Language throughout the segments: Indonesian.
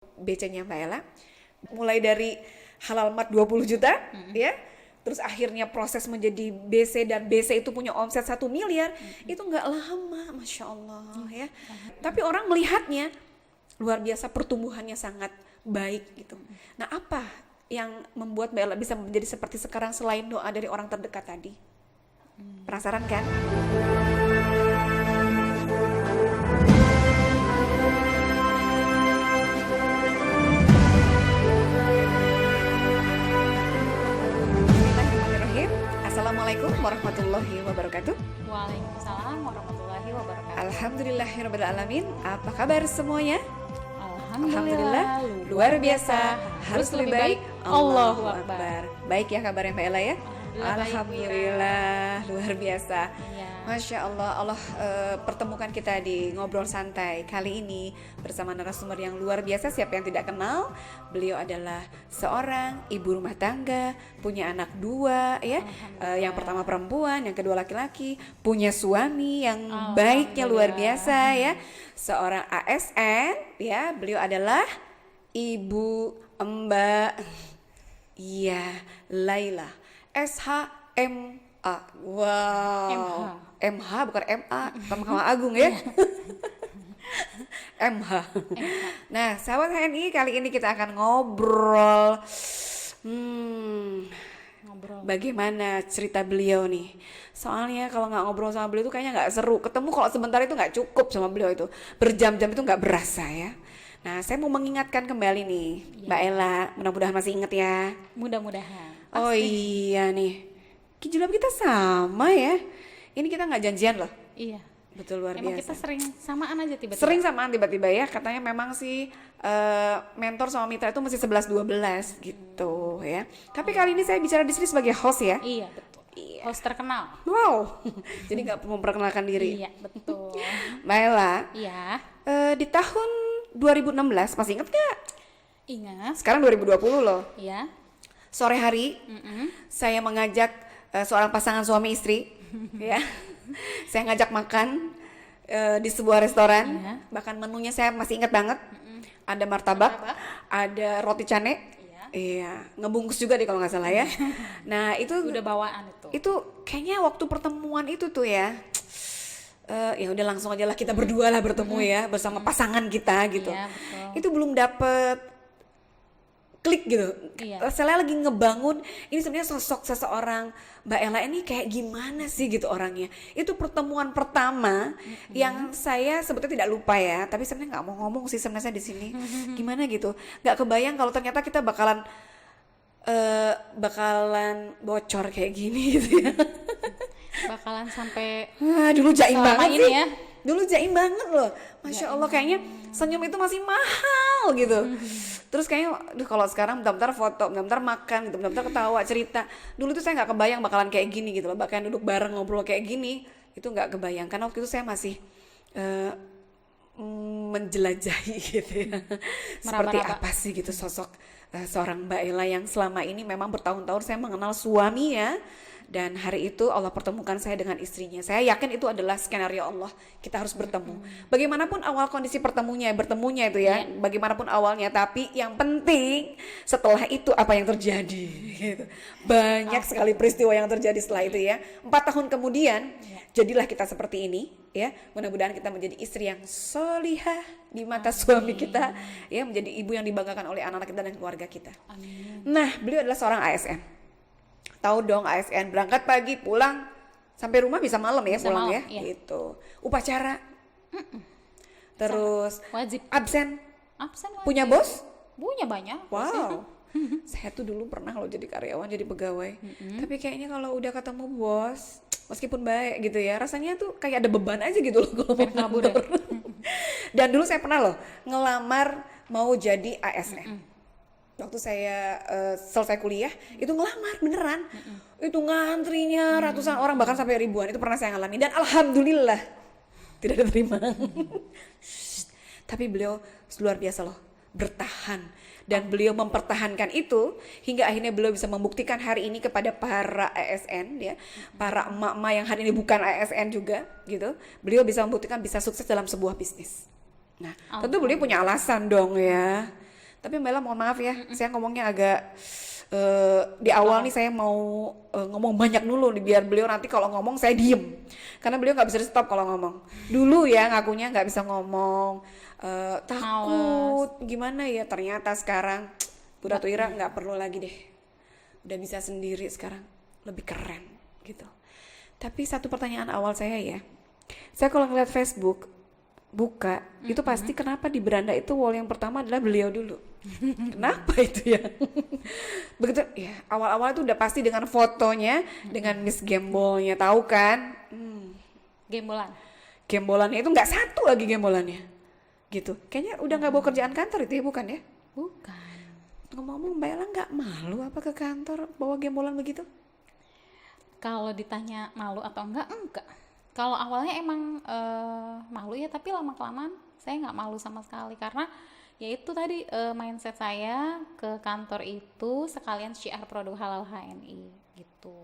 BC-nya Mbak Ella, mulai dari halal mart 20 juta, ya, terus akhirnya proses menjadi BC dan BC itu punya omset 1 miliar, itu nggak lama, Masya Allah ya. Tapi orang melihatnya luar biasa, pertumbuhannya sangat baik gitu. Nah, apa yang membuat Mbak Ella bisa menjadi seperti sekarang selain doa dari orang terdekat tadi? Penasaran kan? Bismillahirrahmanirrahim. Assalamualaikum warahmatullahi wabarakatuh. Waalaikumsalam warahmatullahi wabarakatuh. Alhamdulillahirrabbilalamin. Apa kabar semuanya? Alhamdulillah, luar biasa, harus lebih baik. Allahu Akbar. Baik ya kabarnya Mbak Ella ya? Alhamdulillah, Luar biasa. Ya. Masya Allah, Allah pertemukan kita di Ngobrol Santai kali ini bersama narasumber yang luar biasa. Siapa yang tidak kenal, beliau adalah seorang ibu rumah tangga, punya anak 2 ya, yang pertama perempuan, yang kedua laki-laki, punya suami yang baiknya luar biasa ya, seorang ASN ya. Beliau adalah Ibu Mbak Laila SHMA. Wow. MH bukan MA, Mahkamah Agung ya. MH. Nah, sahabat HNI, kali ini kita akan ngobrol. Bagaimana cerita beliau nih? Soalnya kalau nggak ngobrol sama beliau itu kayaknya nggak seru. Ketemu kalau sebentar itu nggak cukup sama beliau itu. Berjam-jam itu nggak berasa ya. Nah, saya mau mengingatkan kembali nih, Mbak Ella, mudah-mudahan masih inget ya. Mudah-mudahan. Oh iya nih, jilbab kita sama ya. Ini kita nggak janjian loh. Iya. Betul, luar Emang biasa. kita sering samaan aja tiba-tiba. Sering samaan tiba-tiba ya. Katanya memang sih mentor sama mitra itu mesti 11-12 gitu ya. Tapi kali ini saya bicara di sini sebagai host ya. Iya, betul. Iya. Host terkenal. Wow. Jadi nggak perlu memperkenalkan diri. Iya, betul. Mbak Ella, Iya. di tahun 2016 masih inget nggak? Ingat. Sekarang 2020 loh. Iya. Sore hari saya mengajak seorang pasangan suami istri ya. Saya ngajak makan di sebuah restoran. Iya. Bahkan menunya saya masih ingat banget. Ada martabak, ada roti cane. Iya, ngebungkus juga deh kalau nggak salah ya. Nah, itu Udah bawaan itu. itu kayaknya waktu pertemuan itu tuh ya. Ya udah langsung aja lah kita berdua lah bertemu ya bersama pasangan kita gitu. Iya, betul. Itu belum dapet klik gitu. Iya. Saya lagi ngebangun ini sebenarnya sosok seseorang Mbak Ella ini kayak gimana sih gitu orangnya. Itu pertemuan pertama yang saya sebetulnya tidak lupa ya, tapi sebenarnya nggak mau ngomong sih sebenarnya di sini. Gimana gitu. Nggak kebayang kalau ternyata kita bakalan bocor kayak gini gitu ya. Bakalan sampai Dulu jaim selama banget ini sih. ya. Dulu jaim banget loh. Masya Allah, kayaknya senyum itu masih mahal gitu. Terus kayaknya, kalau sekarang bentar-bentar foto, bentar-bentar makan gitu, bentar-bentar ketawa, cerita. Dulu tuh saya nggak kebayang bakalan kayak gini gitu loh. Bahkan duduk bareng ngobrol kayak gini, itu nggak kebayang. Karena waktu itu saya masih menjelajahi gitu ya. Seperti Meraba-raba. apa sih gitu sosok seorang Mbak Ella yang selama ini memang bertahun-tahun saya mengenal suaminya. Dan hari itu Allah pertemukan saya dengan istrinya. Saya yakin itu adalah skenario Allah. Kita harus bertemu. Bagaimanapun awal kondisi bertemunya itu ya. Bagaimanapun awalnya. Tapi yang penting setelah itu apa yang terjadi. Gitu. Banyak sekali peristiwa yang terjadi setelah itu ya. 4 tahun kemudian jadilah kita seperti ini. Ya, mudah-mudahan kita menjadi istri yang solihah di mata suami kita. Ya, menjadi ibu yang dibanggakan oleh anak-anak kita dan keluarga kita. Amin. Nah, beliau adalah seorang ASN. Tahu dong ASN, berangkat pagi pulang sampai rumah bisa malam ya, Bisa pulang malam, ya iya. gitu. Upacara terus Wajib. absen, Absen wajib. punya bos. Punya banyak. Wow. Saya tuh dulu pernah loh jadi karyawan, jadi pegawai. Tapi kayaknya kalau udah ketemu bos, meskipun baik gitu ya, rasanya tuh kayak ada beban aja gitu loh kalau mau Kabur ya? ngantor. Dan dulu saya pernah loh ngelamar mau jadi ASN. Waktu saya selesai kuliah, itu ngelamar beneran. Itu ngantrinya ratusan orang, bahkan sampai ribuan. Itu pernah saya ngalami. Dan alhamdulillah tidak diterima. Tapi beliau luar biasa loh, bertahan. Dan beliau mempertahankan itu hingga akhirnya beliau bisa membuktikan hari ini kepada para ASN ya, para emak-emak yang hari ini bukan ASN juga gitu. Beliau bisa membuktikan bisa sukses dalam sebuah bisnis. Nah, tentu beliau punya alasan dong ya. Tapi Mbak Ella mohon maaf ya, saya ngomongnya agak di awal nih saya mau ngomong banyak dulu nih biar beliau nanti kalau ngomong saya diem. Karena beliau nggak bisa di stop kalau ngomong. Dulu ya ngakunya nggak bisa ngomong, takut gimana ya, ternyata sekarang Bu Ratu Ira nggak perlu lagi deh. Udah bisa sendiri sekarang, lebih keren gitu. Tapi satu pertanyaan awal saya ya. Saya kalau ngeliat Facebook buka itu pasti kenapa di beranda itu wall yang pertama adalah beliau dulu. Kenapa itu ya? Begitu ya, awal-awal itu udah pasti dengan fotonya, dengan Miss Gembolnya, tahu kan? Gembolan. Gembolannya itu nggak satu lagi gembolannya, gitu. Kayaknya udah nggak bawa kerjaan kantor itu ya, bukan ya? Bukan. Ngomong-ngomong Mbak Ella nggak malu apa ke kantor bawa gembolan begitu? Kalau ditanya malu atau enggak. Kalau awalnya emang malu ya, tapi lama-kelamaan saya nggak malu sama sekali karena ya itu tadi mindset saya ke kantor itu sekalian syiar produk halal HNI gitu.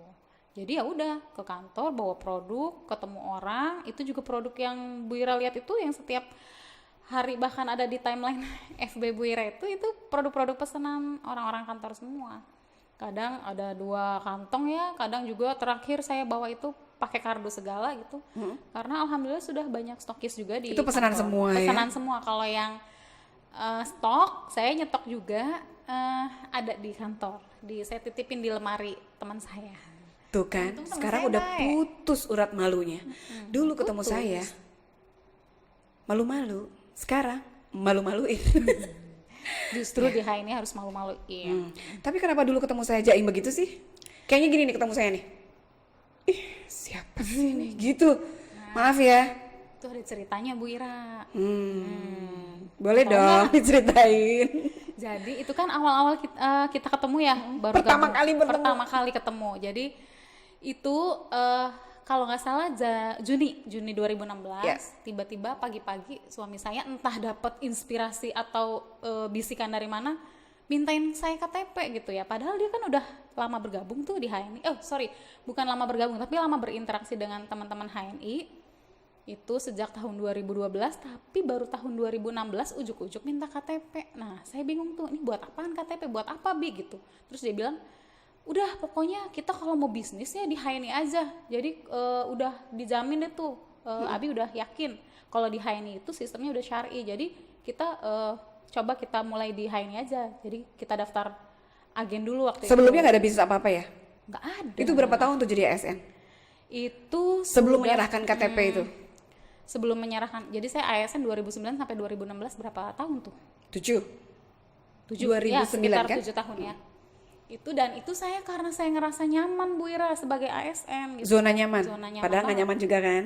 Jadi ya udah ke kantor bawa produk, ketemu orang, itu juga produk yang Bu Ira lihat itu yang setiap hari bahkan ada di timeline FB Bu Ira itu produk-produk pesanan orang-orang kantor semua. Kadang ada 2 kantong ya, kadang juga terakhir saya bawa itu pakai kardus segala gitu. Karena alhamdulillah sudah banyak stokis juga di itu pesanan kantor. semua Pesanan ya? semua. Kalau yang stok saya nyetok juga ada di kantor. Saya titipin di lemari teman saya. Tuh kan, Untung teman sekarang saya udah baik. putus urat malunya. Dulu ketemu Putus. saya malu-malu, sekarang malu-maluin. Justru di HNI harus malu-maluin. Tapi kenapa dulu ketemu saya jaim begitu sih? Kayaknya gini nih ketemu saya nih. Ih, siapa sih nih? Gitu. Maaf ya. Itu ada ceritanya Bu Ira. Boleh Tahu dong diceritain. Jadi itu kan awal-awal kita ketemu ya, baru Pertama gabung. kali bertemu. Pertama kali ketemu. Jadi itu kalau nggak salah Juni 2016, Yes. tiba-tiba pagi-pagi suami saya entah dapat inspirasi atau bisikan dari mana, mintain saya KTP gitu ya. Padahal dia kan udah lama bergabung tuh di HNI. Bukan lama bergabung, tapi lama berinteraksi dengan teman-teman HNI. Itu sejak tahun 2012, tapi baru tahun 2016 ujuk-ujuk minta KTP. Nah, saya bingung tuh, ini buat apaan KTP? Buat apa, Bi? Gitu. Terus dia bilang, udah pokoknya kita kalau mau bisnis ya di HNI aja. Jadi udah dijamin deh tuh, Abi udah yakin kalau di HNI itu sistemnya udah syar'i. Jadi kita coba kita mulai di HNI aja. Jadi kita daftar agen dulu waktu Sebelumnya itu. nggak ada bisnis apa-apa ya? Nggak ada. Itu berapa tahun tuh jadi ASN? Itu Sebelum sudah- menyerahkan KTP itu? Sebelum menyerahkan. Jadi saya ASN 2009 sampai 2016 berapa tahun tuh? 7. 7 ya, 2009 sekitar kan? 7 tahun ya. Dan itu saya karena saya ngerasa nyaman Bu Ira sebagai ASN gitu. Zona nyaman. Zona nyaman Padahal nggak banget. nyaman juga kan?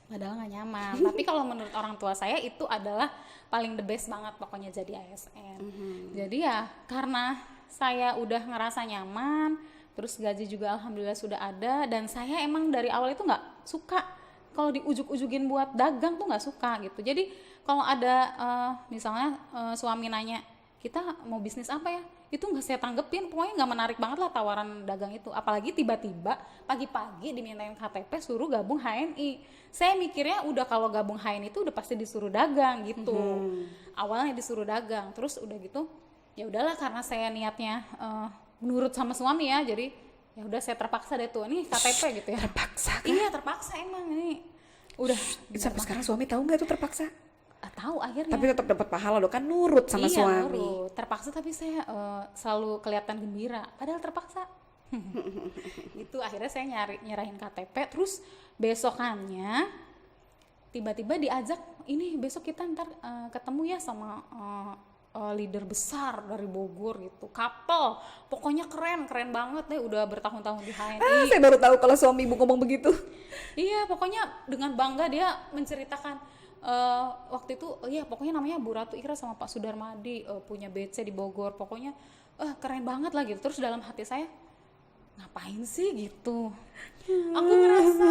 Padahal nggak nyaman. Tapi kalau menurut orang tua saya itu adalah paling the best banget pokoknya jadi ASN. Jadi ya karena saya udah ngerasa nyaman, terus gaji juga alhamdulillah sudah ada, dan saya emang dari awal itu nggak suka kalau diujuk-ujukin buat dagang tuh nggak suka gitu. Jadi kalau ada misalnya suami nanya, kita mau bisnis apa ya? Itu nggak saya tanggepin, pokoknya nggak menarik banget lah tawaran dagang itu. Apalagi tiba-tiba pagi-pagi dimintain KTP suruh gabung HNI. Saya mikirnya udah kalau gabung HNI itu udah pasti disuruh dagang gitu. Awalnya disuruh dagang, terus udah gitu ya udahlah karena saya niatnya nurut sama suami ya, jadi ya udah saya terpaksa deh tuh ini KTP gitu ya. Terpaksa kan? Iya terpaksa emang ini udah Sampai sekarang suami tahu nggak itu terpaksa? tahu akhirnya. Tapi tetap dapat pahala loh kan, nurut sama iya, suami. nurut. Terpaksa tapi saya selalu kelihatan gembira padahal terpaksa. Itu akhirnya saya nyerahin KTP, terus besokannya tiba-tiba diajak, ini besok kita ntar ketemu ya sama leader besar dari Bogor gitu, couple, pokoknya keren banget deh, udah bertahun-tahun di HNI. Saya baru tahu kalau suami ibu ngomong begitu. Iya, pokoknya dengan bangga dia menceritakan waktu itu, iya pokoknya namanya Bu Ratu Ira sama Pak Sudarmadi punya BC di Bogor, pokoknya keren banget lah gitu. Terus dalam hati saya, ngapain sih gitu? Aku ngerasa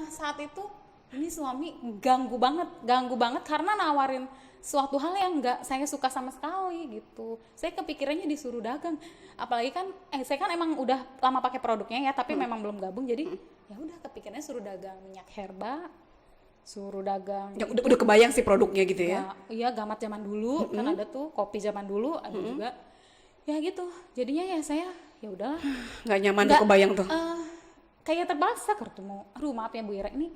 saat itu ini suami ganggu banget karena nawarin suatu hal yang nggak saya suka sama sekali gitu. Saya kepikirannya disuruh dagang, apalagi kan saya kan emang udah lama pakai produknya ya, tapi memang belum gabung, jadi ya udah kepikirannya suruh dagang minyak herba, suruh dagang. Ya, udah kebayang sih produknya gitu ya. Iya, Gamat zaman dulu kan ada tuh, kopi zaman dulu ada juga. Ya gitu. Jadinya ya saya ya udahlah. Nggak nyaman tuh kebayang tuh. Kayak terpaksa ketemu. Aduh, maaf ya Bu Ira, ini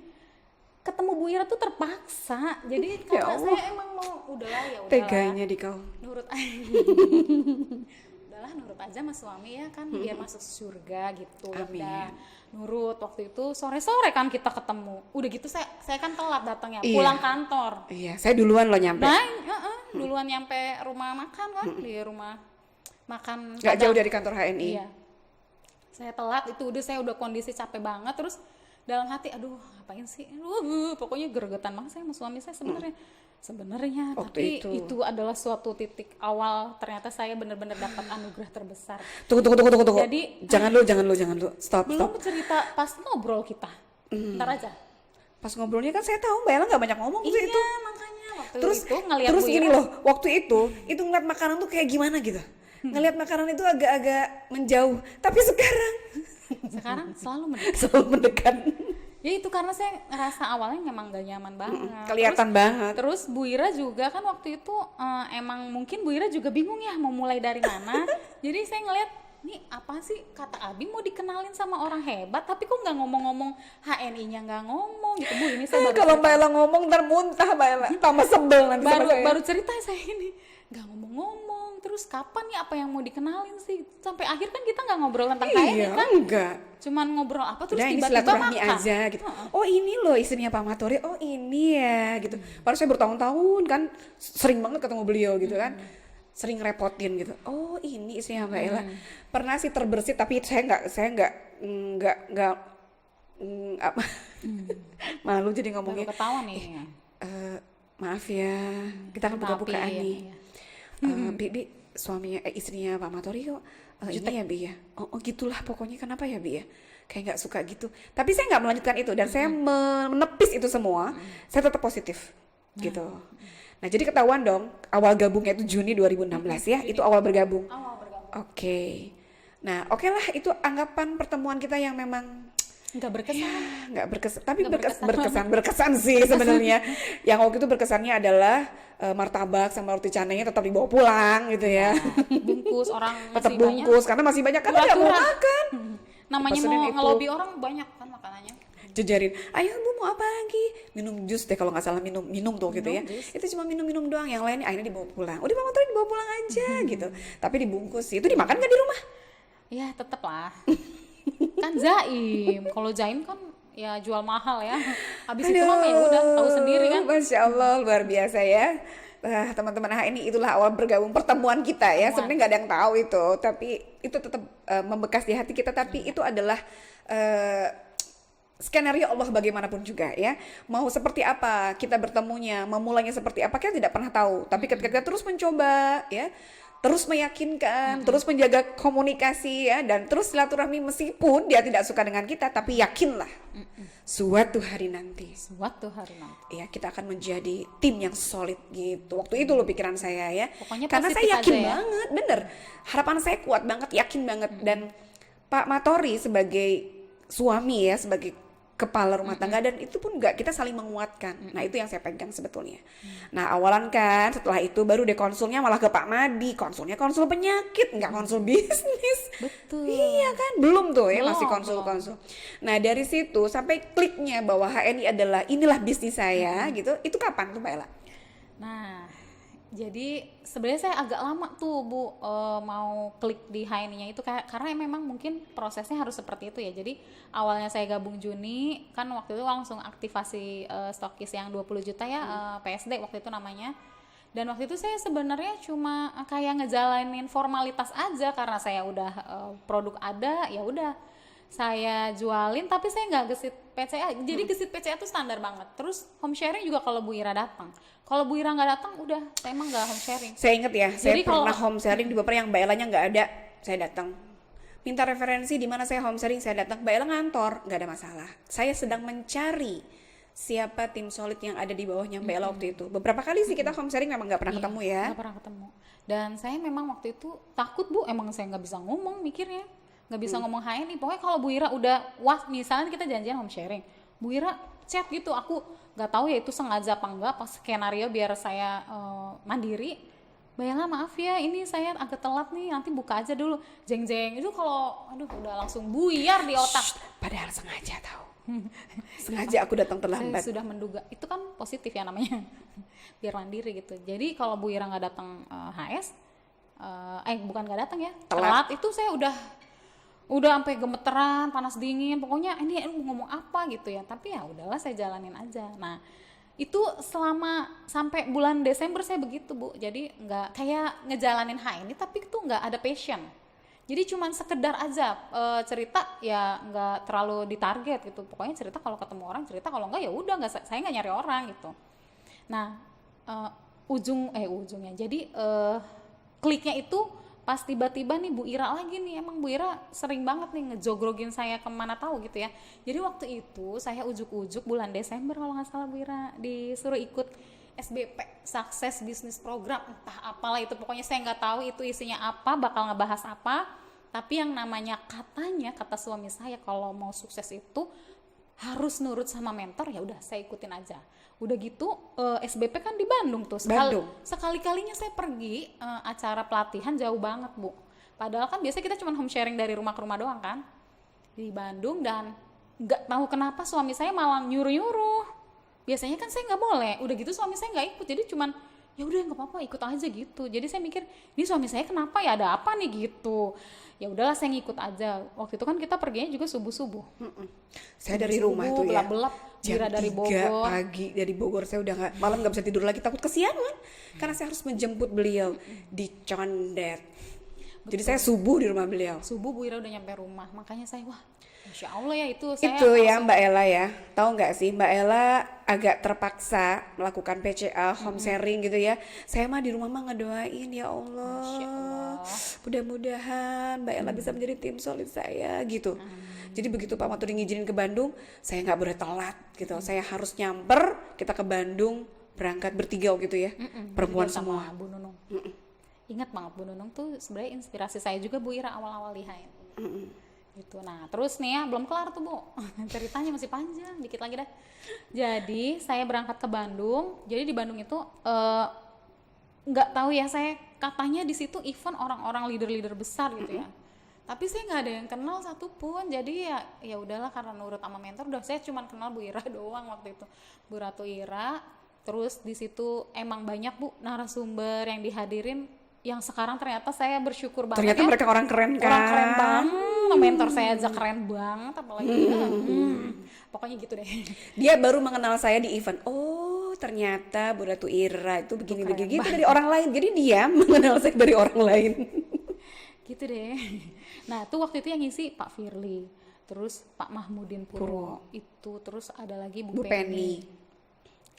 ketemu Bu Ira tuh terpaksa. Jadi karena saya emang mau udahlah ya udahlah. Teganya di kau. Nurut aja. Udahlah nurut aja sama suami ya kan, biar masuk surga gitu. Amin. Udah nurut. Waktu itu sore-sore kan kita ketemu. Udah gitu saya kan telat datangnya, Iya. pulang kantor. Iya, saya duluan loh nyampe. Nah, duluan nyampe rumah makan kan, di rumah makan. Nggak jauh dari kantor HNI. Iya. Saya telat, itu saya udah kondisi capek banget, terus dalam hati aduh ngapain sih, pokoknya gregetan banget saya sama suami saya sebenarnya Waktu tapi itu adalah suatu titik awal ternyata saya benar-benar dapat anugerah terbesar. Tunggu. Jadi jangan lu. Stop. belum cerita pas ngobrol kita, ntar aja. Pas ngobrolnya kan saya tahu Mbak Ella nggak banyak ngomong waktu itu. Iya makanya waktu Terus itu ngeliat terus Bu gini Ira, loh, waktu itu ngeliat makanan tuh kayak gimana gitu. Ngeliat makanan itu agak-agak menjauh, tapi sekarang sekarang selalu mendekat. selalu mendekat. Ya itu karena saya ngerasa awalnya memang gak nyaman banget. Kelihatan banget. Terus Bu Ira juga kan waktu itu emang mungkin Bu Ira juga bingung ya mau mulai dari mana. Jadi saya ngeliat, nih apa sih kata Abi mau dikenalin sama orang hebat, tapi kok nggak ngomong-ngomong HNI-nya nggak ngomong gitu Bu. Ini saya baru Kalau Mbak Ella ngomong ntar muntah Mbak Ella, tambah sebel nanti sama saya. baru cerita saya ini nggak ngomong-ngomong. Terus kapan nih apa yang mau dikenalin sih? Sampai akhir kan kita nggak ngobrol tentang HNI kan? Enggak. Cuman ngobrol apa terus Udah, ini tiba-tiba silaturahmi makan. aja gitu. Oh ini loh istrinya Pak Matori, oh ini ya gitu. Padahal saya bertahun-tahun kan sering banget ketemu beliau gitu kan. Sering repotin gitu. Oh ini istrinya Mbak Ella. Pernah sih terbersit tapi saya nggak apa. Malu jadi Baru ngomongnya. ketawa nih. Maaf ya, kita kan buka-bukaan Maafin, nih. iya. Bi, istrinya Pak Matori kok ini ya Bi ya. Oh gitulah pokoknya, kenapa ya Bi ya? Kayak nggak suka gitu. Tapi saya nggak melanjutkan itu dan saya menepis itu semua. Saya tetap positif gitu. Nah jadi ketahuan dong awal gabungnya itu Juni 2016 ya. Itu awal bergabung. Awal bergabung. Oke. Nah oke lah itu anggapan pertemuan kita yang memang Nggak berkesan. nggak berkesan, tapi Nggak berkesan sih sebenarnya. Yang waktu itu berkesannya adalah martabak sama roti canainya tetap dibawa pulang gitu ya. Bungkus orang Tetap masih bungkus karena masih banyak kan nggak mau makan. Namanya Pesenin mau itu. ngelobi orang banyak kan makanannya. Jejarin, ayo Bu mau apa lagi? Minum jus deh kalau nggak salah minum tuh gitu ya. Jus. Itu cuma minum doang, yang lainnya akhirnya dibawa pulang. Udah Mama Tori dibawa pulang aja gitu. Tapi dibungkus sih. Itu dimakan nggak di rumah? Ya tetep lah. Kan Zaim. Kalau Zaim kan ya jual mahal ya. Habis itu mah ya udah tahu sendiri kan. Masya Allah luar biasa ya. Teman-teman ini itulah awal bergabung pertemuan kita ya. Sebenarnya nggak ada yang tahu itu, tapi itu tetap membekas di hati kita. Tapi itu adalah skenario Allah bagaimanapun juga ya. Mau seperti apa kita bertemunya, memulainya seperti apa kita tidak pernah tahu. Tapi ketika kita terus mencoba ya, terus meyakinkan, terus menjaga komunikasi ya, dan terus silaturahmi meskipun dia tidak suka dengan kita, tapi yakinlah suatu hari nanti ya kita akan menjadi tim yang solid gitu. Waktu itu loh pikiran saya ya. Pokoknya karena saya positif yakin aja ya. banget, bener. Harapan saya kuat banget, yakin banget. Dan Pak Matori sebagai suami ya, sebagai kepala rumah tangga, dan itu pun enggak, kita saling menguatkan. Nah itu yang saya pegang sebetulnya. Nah awalan kan setelah itu baru deh konsulnya malah ke Pak Madi. Konsulnya konsul penyakit, enggak konsul bisnis. Betul. Iya kan, belum tuh ya, Belum, masih konsul-konsul. Nah dari situ sampai kliknya bahwa HNI adalah inilah bisnis saya gitu. Itu kapan tuh Mbak Ella? Nah, jadi sebenarnya saya agak lama tuh Bu mau klik di HNI-nya itu karena memang mungkin prosesnya harus seperti itu ya. Jadi awalnya saya gabung Juni, kan waktu itu langsung aktivasi stokis yang 20 juta ya, PSD waktu itu namanya. Dan waktu itu saya sebenarnya cuma kayak ngejalanin formalitas aja karena saya udah produk ada, ya udah saya jualin, tapi saya nggak gesit PCA. Jadi gesit PCA itu standar banget. Terus home sharing juga kalau Bu Ira datang. Kalau Bu Ira nggak datang, udah saya emang nggak home sharing. Saya inget ya, saya Jadi pernah kalau- home sharing di beberapa yang Mbak Ellanya nggak ada, saya datang. Minta referensi di mana saya home sharing, saya datang. Mbak Ella ngantor, nggak ada masalah. Saya sedang mencari siapa tim solid yang ada di bawahnya Mbak Ella waktu itu. Beberapa kali sih kita home sharing memang nggak pernah ketemu ya. Nggak pernah ketemu. Dan saya memang waktu itu takut Bu, emang saya nggak bisa ngomong mikirnya. Nggak bisa ngomong HNI. Pokoknya kalau Bu Ira udah, wah misalnya kita janjian home sharing, Bu Ira chat gitu, aku nggak tahu ya itu sengaja apa enggak, pas skenario biar saya mandiri. Mbak maaf ya, ini saya agak telat nih, nanti buka aja dulu. Jeng jeng itu kalau aduh udah langsung buyar di otak. Shh, padahal sengaja tahu. Sengaja aku datang terlambat. Saya sudah menduga itu kan positif ya namanya. Biar mandiri gitu. Jadi kalau Bu Ira nggak datang HS, bukan nggak datang ya, telat itu saya udah sampai gemeteran, panas dingin, pokoknya ini mau ngomong apa gitu ya. Tapi ya udahlah saya jalanin aja. Nah itu selama sampai bulan Desember saya begitu Bu, jadi nggak kayak ngejalanin ini tapi itu nggak ada passion, jadi cuman sekedar aja cerita ya nggak terlalu ditarget gitu, pokoknya cerita kalau ketemu orang cerita, kalau nggak ya udah nggak, saya nggak nyari orang gitu. Nah ujungnya jadi kliknya itu pas tiba-tiba nih Bu Ira lagi nih, emang Bu Ira sering banget nih ngejogrogin saya kemana tahu gitu ya. Jadi waktu itu saya ujuk-ujuk bulan Desember kalau nggak salah Bu Ira disuruh ikut SBP, Success Business Program, entah apalah itu, pokoknya saya nggak tahu itu isinya apa, bakal ngebahas apa. Tapi yang namanya kata suami saya kalau mau sukses itu harus nurut sama mentor, ya udah saya ikutin aja. Udah gitu SBP kan di Bandung tuh. Sekali-kalinya saya pergi acara pelatihan jauh banget Bu. Padahal kan biasa kita cuma home sharing dari rumah ke rumah doang kan. Di Bandung, dan nggak tahu kenapa suami saya malah nyuruh-nyuruh. Biasanya kan saya nggak boleh. Udah gitu suami saya nggak ikut, jadi cuman ya udah nggak apa-apa ikut aja gitu. Jadi saya mikir ini suami saya kenapa ya, ada apa nih gitu. Ya udahlah saya ngikut aja. Waktu itu kan kita perginya juga subuh-subuh. Saya dari rumah tuh ya belap-belap jam dari 3 Bogor. pagi dari Bogor, saya udah malam nggak bisa tidur lagi, takut kesiangan karena saya harus menjemput beliau di Condet. Jadi saya subuh di rumah beliau. Subuh Bu Ira udah nyampe rumah, makanya saya wah Masya Allah ya itu Ya saya langsung, Mbak Ella ya, tahu nggak sih Mbak Ella agak terpaksa melakukan PCA home sharing gitu ya. Saya mah di rumah mah ngedoain ya Allah, mudah-mudahan Mbak Ella bisa menjadi tim solid saya gitu. Jadi begitu Pak Maturi ngizinin ke Bandung, saya nggak boleh telat gitu. Saya harus nyamper, kita ke Bandung berangkat bertiga gitu ya, perempuan semua. Bu Nunung. Ingat banget Bu Nunung tuh sebenarnya inspirasi saya juga Bu Ira awal-awal di HN. Gitu. Nah terus nih ya belum kelar tuh Bu, ceritanya masih panjang, dikit lagi dah. Jadi saya berangkat ke Bandung. Jadi di Bandung itu nggak tahu ya, saya katanya di situ event orang-orang leader-leader besar gitu ya. Tapi saya nggak ada yang kenal satupun. Jadi ya udahlah, karena nurut sama mentor, udah saya cuma kenal Bu Ira doang waktu itu, Bu Ratu Ira. Terus di situ emang banyak Bu narasumber yang dihadirin, yang sekarang ternyata saya bersyukur banget. Ternyata ya, mereka orang keren kan? Orang keren banget, mentor saya aja keren banget, apalagi pokoknya gitu deh. Dia baru mengenal saya di event. Oh ternyata Bu Ratu Ira itu begini-begini gitu dari orang lain. Jadi dia mengenal saya dari orang lain. Gitu deh. Nah tuh waktu itu yang ngisi Pak Firly, terus Pak Mahmudin Purwo itu, terus ada lagi Bu Penny.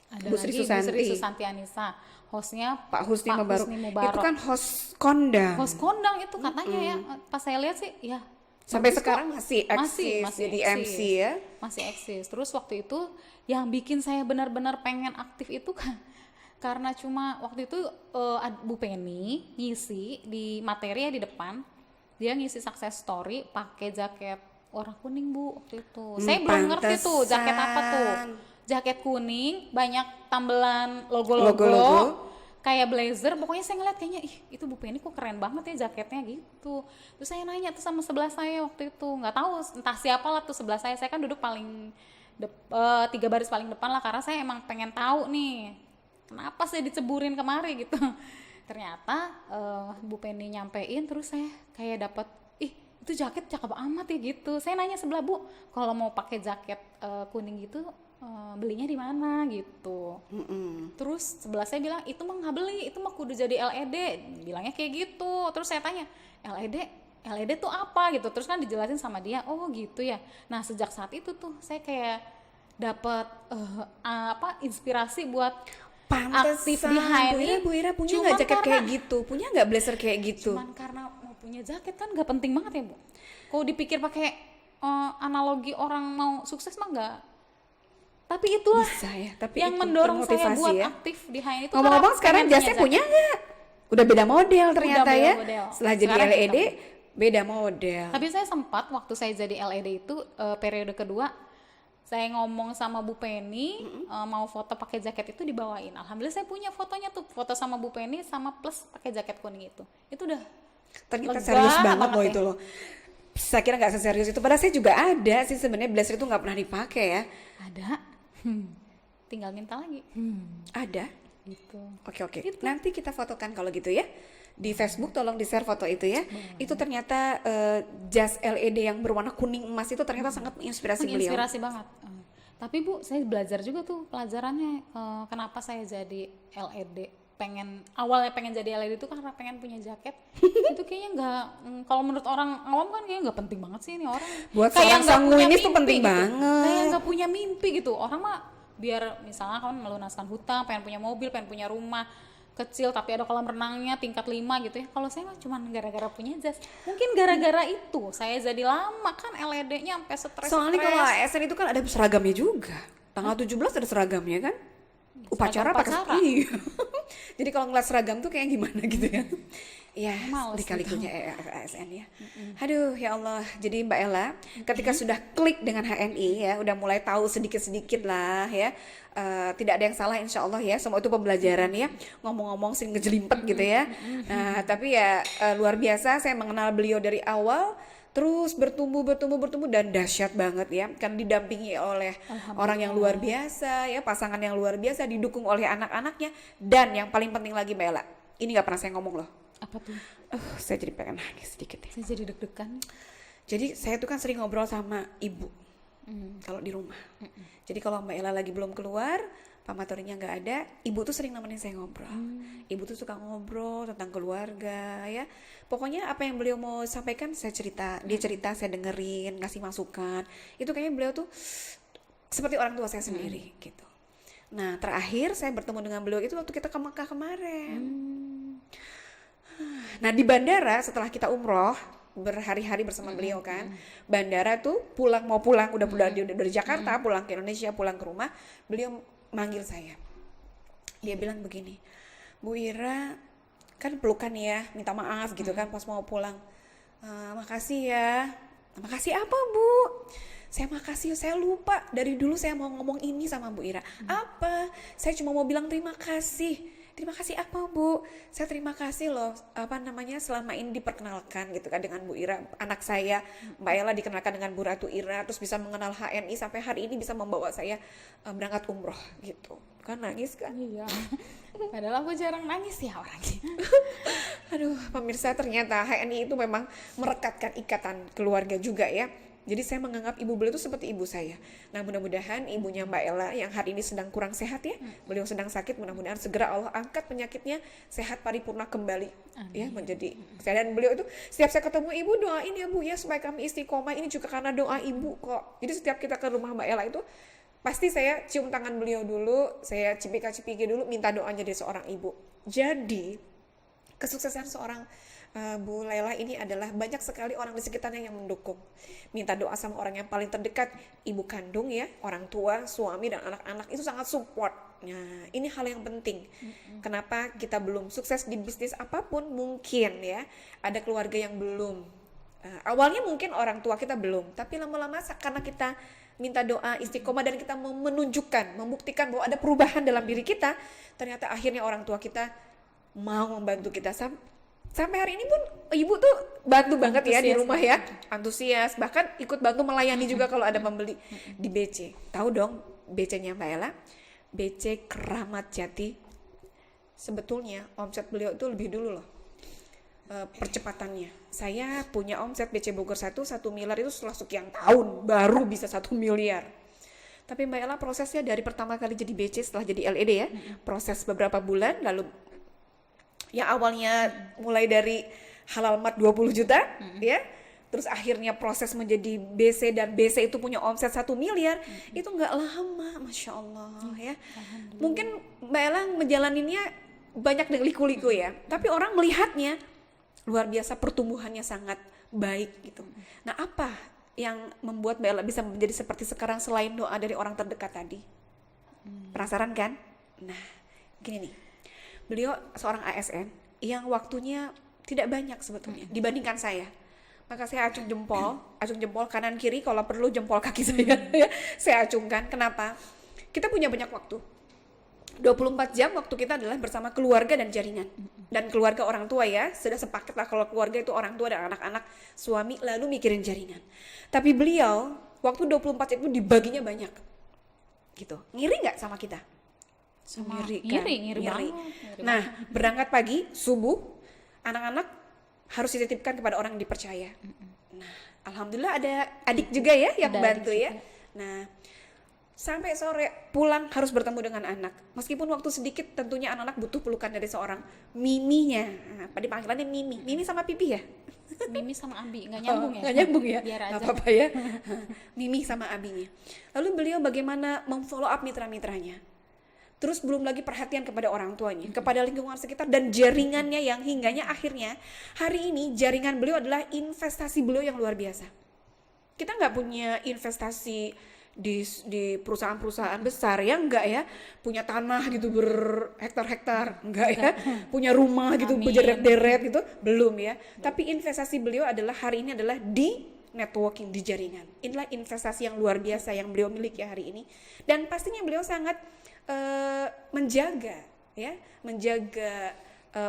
Ada Bu Sri lagi Susanti. Bu Sri Susanti Anissa, hostnya Pak Husni Mubarok. Mubarok. Itu kan host kondang. Host kondang itu katanya ya. Pas saya lihat sih ya sampai bagus sekarang kok. masih eksis jadi eksis. MC ya. Masih eksis. Terus waktu itu yang bikin saya benar-benar pengen aktif itu kan karena cuma waktu itu Bu Penny ngisi di materi ya di depan. Dia ngisi success story pakai jaket warna kuning Bu waktu itu. Saya belum ngerti tuh jaket apa tuh. Jaket kuning, banyak tambelan logo-logo, kayak blazer. Pokoknya saya ngeliat kayaknya, itu Bu Penny kok keren banget ya jaketnya gitu. Terus saya nanya tuh sama sebelah saya waktu itu, nggak tahu entah siapa lah tuh sebelah saya. Saya kan duduk paling 3 baris paling depan lah, karena saya emang pengen tahu nih kenapa saya diceburin kemari gitu. Ternyata Bu Penny nyampein, terus saya kayak dapet, itu jaket cakep amat ya gitu. Saya nanya sebelah, Bu, kalau mau pakai jaket kuning gitu belinya di mana gitu. Terus sebelah saya bilang itu mah nggak beli, itu mah kudu jadi LED, bilangnya kayak gitu. Terus saya tanya LED tuh apa gitu, terus kan dijelasin sama dia, oh gitu ya. Nah sejak saat itu tuh saya kayak dapat inspirasi buat aktif di HNI. Bu Ira punya nggak jaket kayak gitu, punya nggak blazer kayak gitu? Cuman karena mau punya jaket kan nggak penting banget ya Bu. Kalau dipikir pakai analogi orang mau sukses mah nggak. Tapi itulah bisa ya, tapi yang itu mendorong saya buat ya. aktif di HNI itu. Ngomong-ngomong sekarang jasnya punya nggak? Udah beda model ternyata beda ya. model. Setelah jadi Sekarang LED beda model. Tapi saya sempat waktu saya jadi LED itu periode kedua Saya ngomong sama Bu Penny, mau foto pakai jaket itu dibawain. Alhamdulillah saya punya fotonya tuh, foto sama Bu Penny sama plus pakai jaket kuning itu. Itu udah Ternyata lega serius banget loh ya. itu loh. Saya kira nggak seserius itu. Padahal saya juga ada sih sebenarnya blazer itu nggak pernah dipakai ya. Ada. Tinggal minta lagi. Ada. Gitu. Oke. Nanti kita fotokan kalau gitu ya. Di Facebook tolong di-share foto itu ya. Itu ternyata jas LED yang berwarna kuning emas itu ternyata sangat menginspirasi beliau. Menginspirasi banget. Tapi Bu, saya belajar juga tuh pelajarannya, kenapa saya jadi LED. Awalnya pengen jadi LED itu karena pengen punya jaket. Itu kayaknya nggak, kalau menurut orang awam kan kayaknya nggak penting banget sih ini orang. Buat Kayak seorang nggak punya sanguinis tuh mimpi penting gitu. banget. Kayak nggak punya mimpi gitu. Orang mah biar misalnya kan melunaskan hutang, pengen punya mobil, pengen punya rumah kecil tapi ada kolam renangnya tingkat 5 gitu ya. Kalau saya mah cuman gara-gara punya jas. Mungkin gara-gara itu saya jadi lama kan LED-nya sampai stres. Soalnya kalau ASN itu kan ada seragamnya juga. Tanggal 17 ada seragamnya kan? Upacara pakai iya. Jadi kalau ngeliat seragam tuh kayak gimana gitu ya. Ya, Males lika-likunya ASN ya. Aduh, ya Allah. Jadi Mbak Ella, ketika sudah klik dengan HNI ya, udah mulai tahu sedikit-sedikit lah ya. Tidak ada yang salah insya Allah ya. Semua itu pembelajaran ya. Ngomong-ngomong sering ngejelimpet gitu ya. Nah, tapi ya luar biasa saya mengenal beliau dari awal. Terus bertumbuh dan dahsyat banget ya, kan didampingi oleh orang yang luar biasa ya, pasangan yang luar biasa, didukung oleh anak-anaknya, dan yang paling penting lagi Mbak Ella, ini nggak pernah saya ngomong loh. Apa tuh? Saya jadi pengen nangis sedikit ya. Saya jadi deg-degan. Jadi saya tuh kan sering ngobrol sama ibu kalau di rumah. Jadi kalau Mbak Ella lagi belum keluar, Pak Matorinya nggak ada, ibu tuh sering nemenin saya ngobrol. Ibu tuh suka ngobrol tentang keluarga ya. Pokoknya apa yang beliau mau sampaikan saya cerita, dia cerita saya dengerin, ngasih masukan. Itu kayaknya beliau tuh seperti orang tua saya sendiri gitu. Nah terakhir saya bertemu dengan beliau itu waktu kita ke Mekah kemarin. Nah di bandara setelah kita umroh berhari-hari bersama beliau kan, bandara tuh mau pulang udah dari Jakarta pulang ke Indonesia, pulang ke rumah, beliau manggil saya. Dia bilang begini, Bu Ira, kan pelukan ya, minta maaf gitu kan pas mau pulang. Makasih ya. Makasih apa Bu? Saya makasih, saya lupa. Dari dulu saya mau ngomong ini sama Bu Ira. Apa? Saya cuma mau bilang terima kasih. Terima kasih apa Bu? Saya terima kasih loh, selama ini diperkenalkan gitu kan dengan Bu Ira. Anak saya, Mbak Ella dikenalkan dengan Bu Ratu Ira, terus bisa mengenal HNI sampai hari ini bisa membawa saya berangkat umroh gitu. Kan nangis kan? Iya. Padahal aku jarang nangis ya orangnya. Aduh, pemirsa ternyata HNI itu memang merekatkan ikatan keluarga juga ya. Jadi saya menganggap ibu beliau itu seperti ibu saya. Nah mudah-mudahan ibunya Mbak Ella yang hari ini sedang kurang sehat ya, beliau sedang sakit, mudah-mudahan segera Allah angkat penyakitnya, sehat paripurna kembali. Ya menjadi. Dan beliau itu setiap saya ketemu ibu doain ya Bu ya supaya kami istiqomah, ini juga karena doa ibu kok. Jadi setiap kita ke rumah Mbak Ella itu pasti saya cium tangan beliau dulu, saya cipika-cipiki dulu, minta doanya dari seorang ibu. Jadi kesuksesan seorang Bu Laila ini adalah banyak sekali orang di sekitarnya yang mendukung. Minta doa sama orang yang paling terdekat, ibu kandung ya, orang tua, suami dan anak-anak itu sangat support. Nah, ini hal yang penting. Kenapa kita belum sukses di bisnis apapun mungkin ya, ada keluarga yang belum. Awalnya mungkin orang tua kita belum, tapi lama-lama karena kita minta doa istiqomah dan kita menunjukkan, membuktikan bahwa ada perubahan dalam diri kita, ternyata akhirnya orang tua kita mau membantu kita. Sampai hari ini pun ibu tuh bantu banget ya di rumah ya, antusias, bahkan ikut bantu melayani juga kalau ada pembeli di BC. Tahu dong BC-nya Mbak Ella? BC Keramat Jati. Sebetulnya omset beliau itu lebih dulu loh percepatannya. Saya punya omset BC Bogor 1 miliar itu setelah sekian tahun baru bisa 1 miliar. Tapi Mbak Ella prosesnya dari pertama kali jadi BC setelah jadi LED ya, proses beberapa bulan lalu yang awalnya mulai dari halal mart 20 juta ya, terus akhirnya proses menjadi BC dan BC itu punya omset 1 miliar, itu nggak lama, Masya Allah ya. Mungkin Mbak Ella menjalaninnya banyak dengan liku-liku ya, tapi orang melihatnya luar biasa, pertumbuhannya sangat baik gitu. Nah apa yang membuat Mbak Ella bisa menjadi seperti sekarang selain doa dari orang terdekat tadi? Penasaran kan? Nah gini nih, beliau seorang ASN yang waktunya tidak banyak sebetulnya dibandingkan saya. Maka saya acung jempol kanan kiri, kalau perlu jempol kaki saya ya, saya acungkan. Kenapa? Kita punya banyak waktu. 24 jam waktu kita adalah bersama keluarga dan jaringan. Dan keluarga orang tua ya, sudah sepakat lah kalau keluarga itu orang tua dan anak-anak, suami, lalu mikirin jaringan. Tapi beliau, waktu 24 itu dibaginya banyak. Gitu. Ngiri nggak sama kita? Ngiri kan? Ngiri banget. Nah, berangkat pagi, subuh, anak-anak harus dititipkan kepada orang yang dipercaya. Nah, alhamdulillah ada adik juga ya yang Ada bantu adik ya. Nah, sampai sore pulang harus bertemu dengan anak. Meskipun waktu sedikit, tentunya anak-anak butuh pelukan dari seorang miminya. Nah, pada panggilannya Mimi. Mimi sama Pipi ya? Mimi sama Abi nggak nyambung ya? Nggak nyambung ya? Biar aja. Nggak apa-apa ya. Mimi sama Abinya. Lalu beliau bagaimana memfollow up mitra-mitranya. Terus belum lagi perhatian kepada orang tuanya, kepada lingkungan sekitar dan jaringannya yang hingganya akhirnya hari ini jaringan beliau adalah investasi beliau yang luar biasa. Kita nggak punya investasi di perusahaan-perusahaan besar ya, enggak ya, punya tanah gitu berhektar-hektar, enggak ya, punya rumah gitu berderet-deret gitu, belum ya. Tapi investasi beliau adalah hari ini adalah di networking, di jaringan. Inilah investasi yang luar biasa yang beliau miliki hari ini, dan pastinya beliau sangat menjaga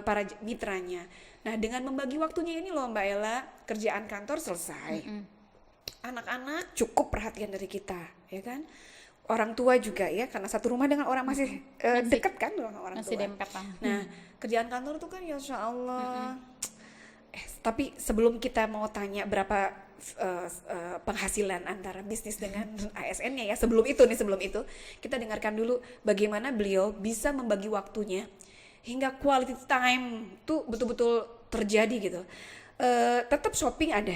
para mitranya. Nah, dengan membagi waktunya ini loh Mbak Ella, kerjaan kantor selesai. Anak-anak cukup perhatian dari kita, ya kan? Orang tua juga ya, karena satu rumah dengan orang masih dekat kan dengan orang masih tua. dempetan. Nah, kerjaan kantor itu kan ya Insya Allah. Tapi sebelum kita mau tanya berapa penghasilan antara bisnis dengan ASN-nya ya, sebelum itu kita dengarkan dulu bagaimana beliau bisa membagi waktunya hingga quality time tuh betul-betul terjadi gitu. Tetap shopping ada.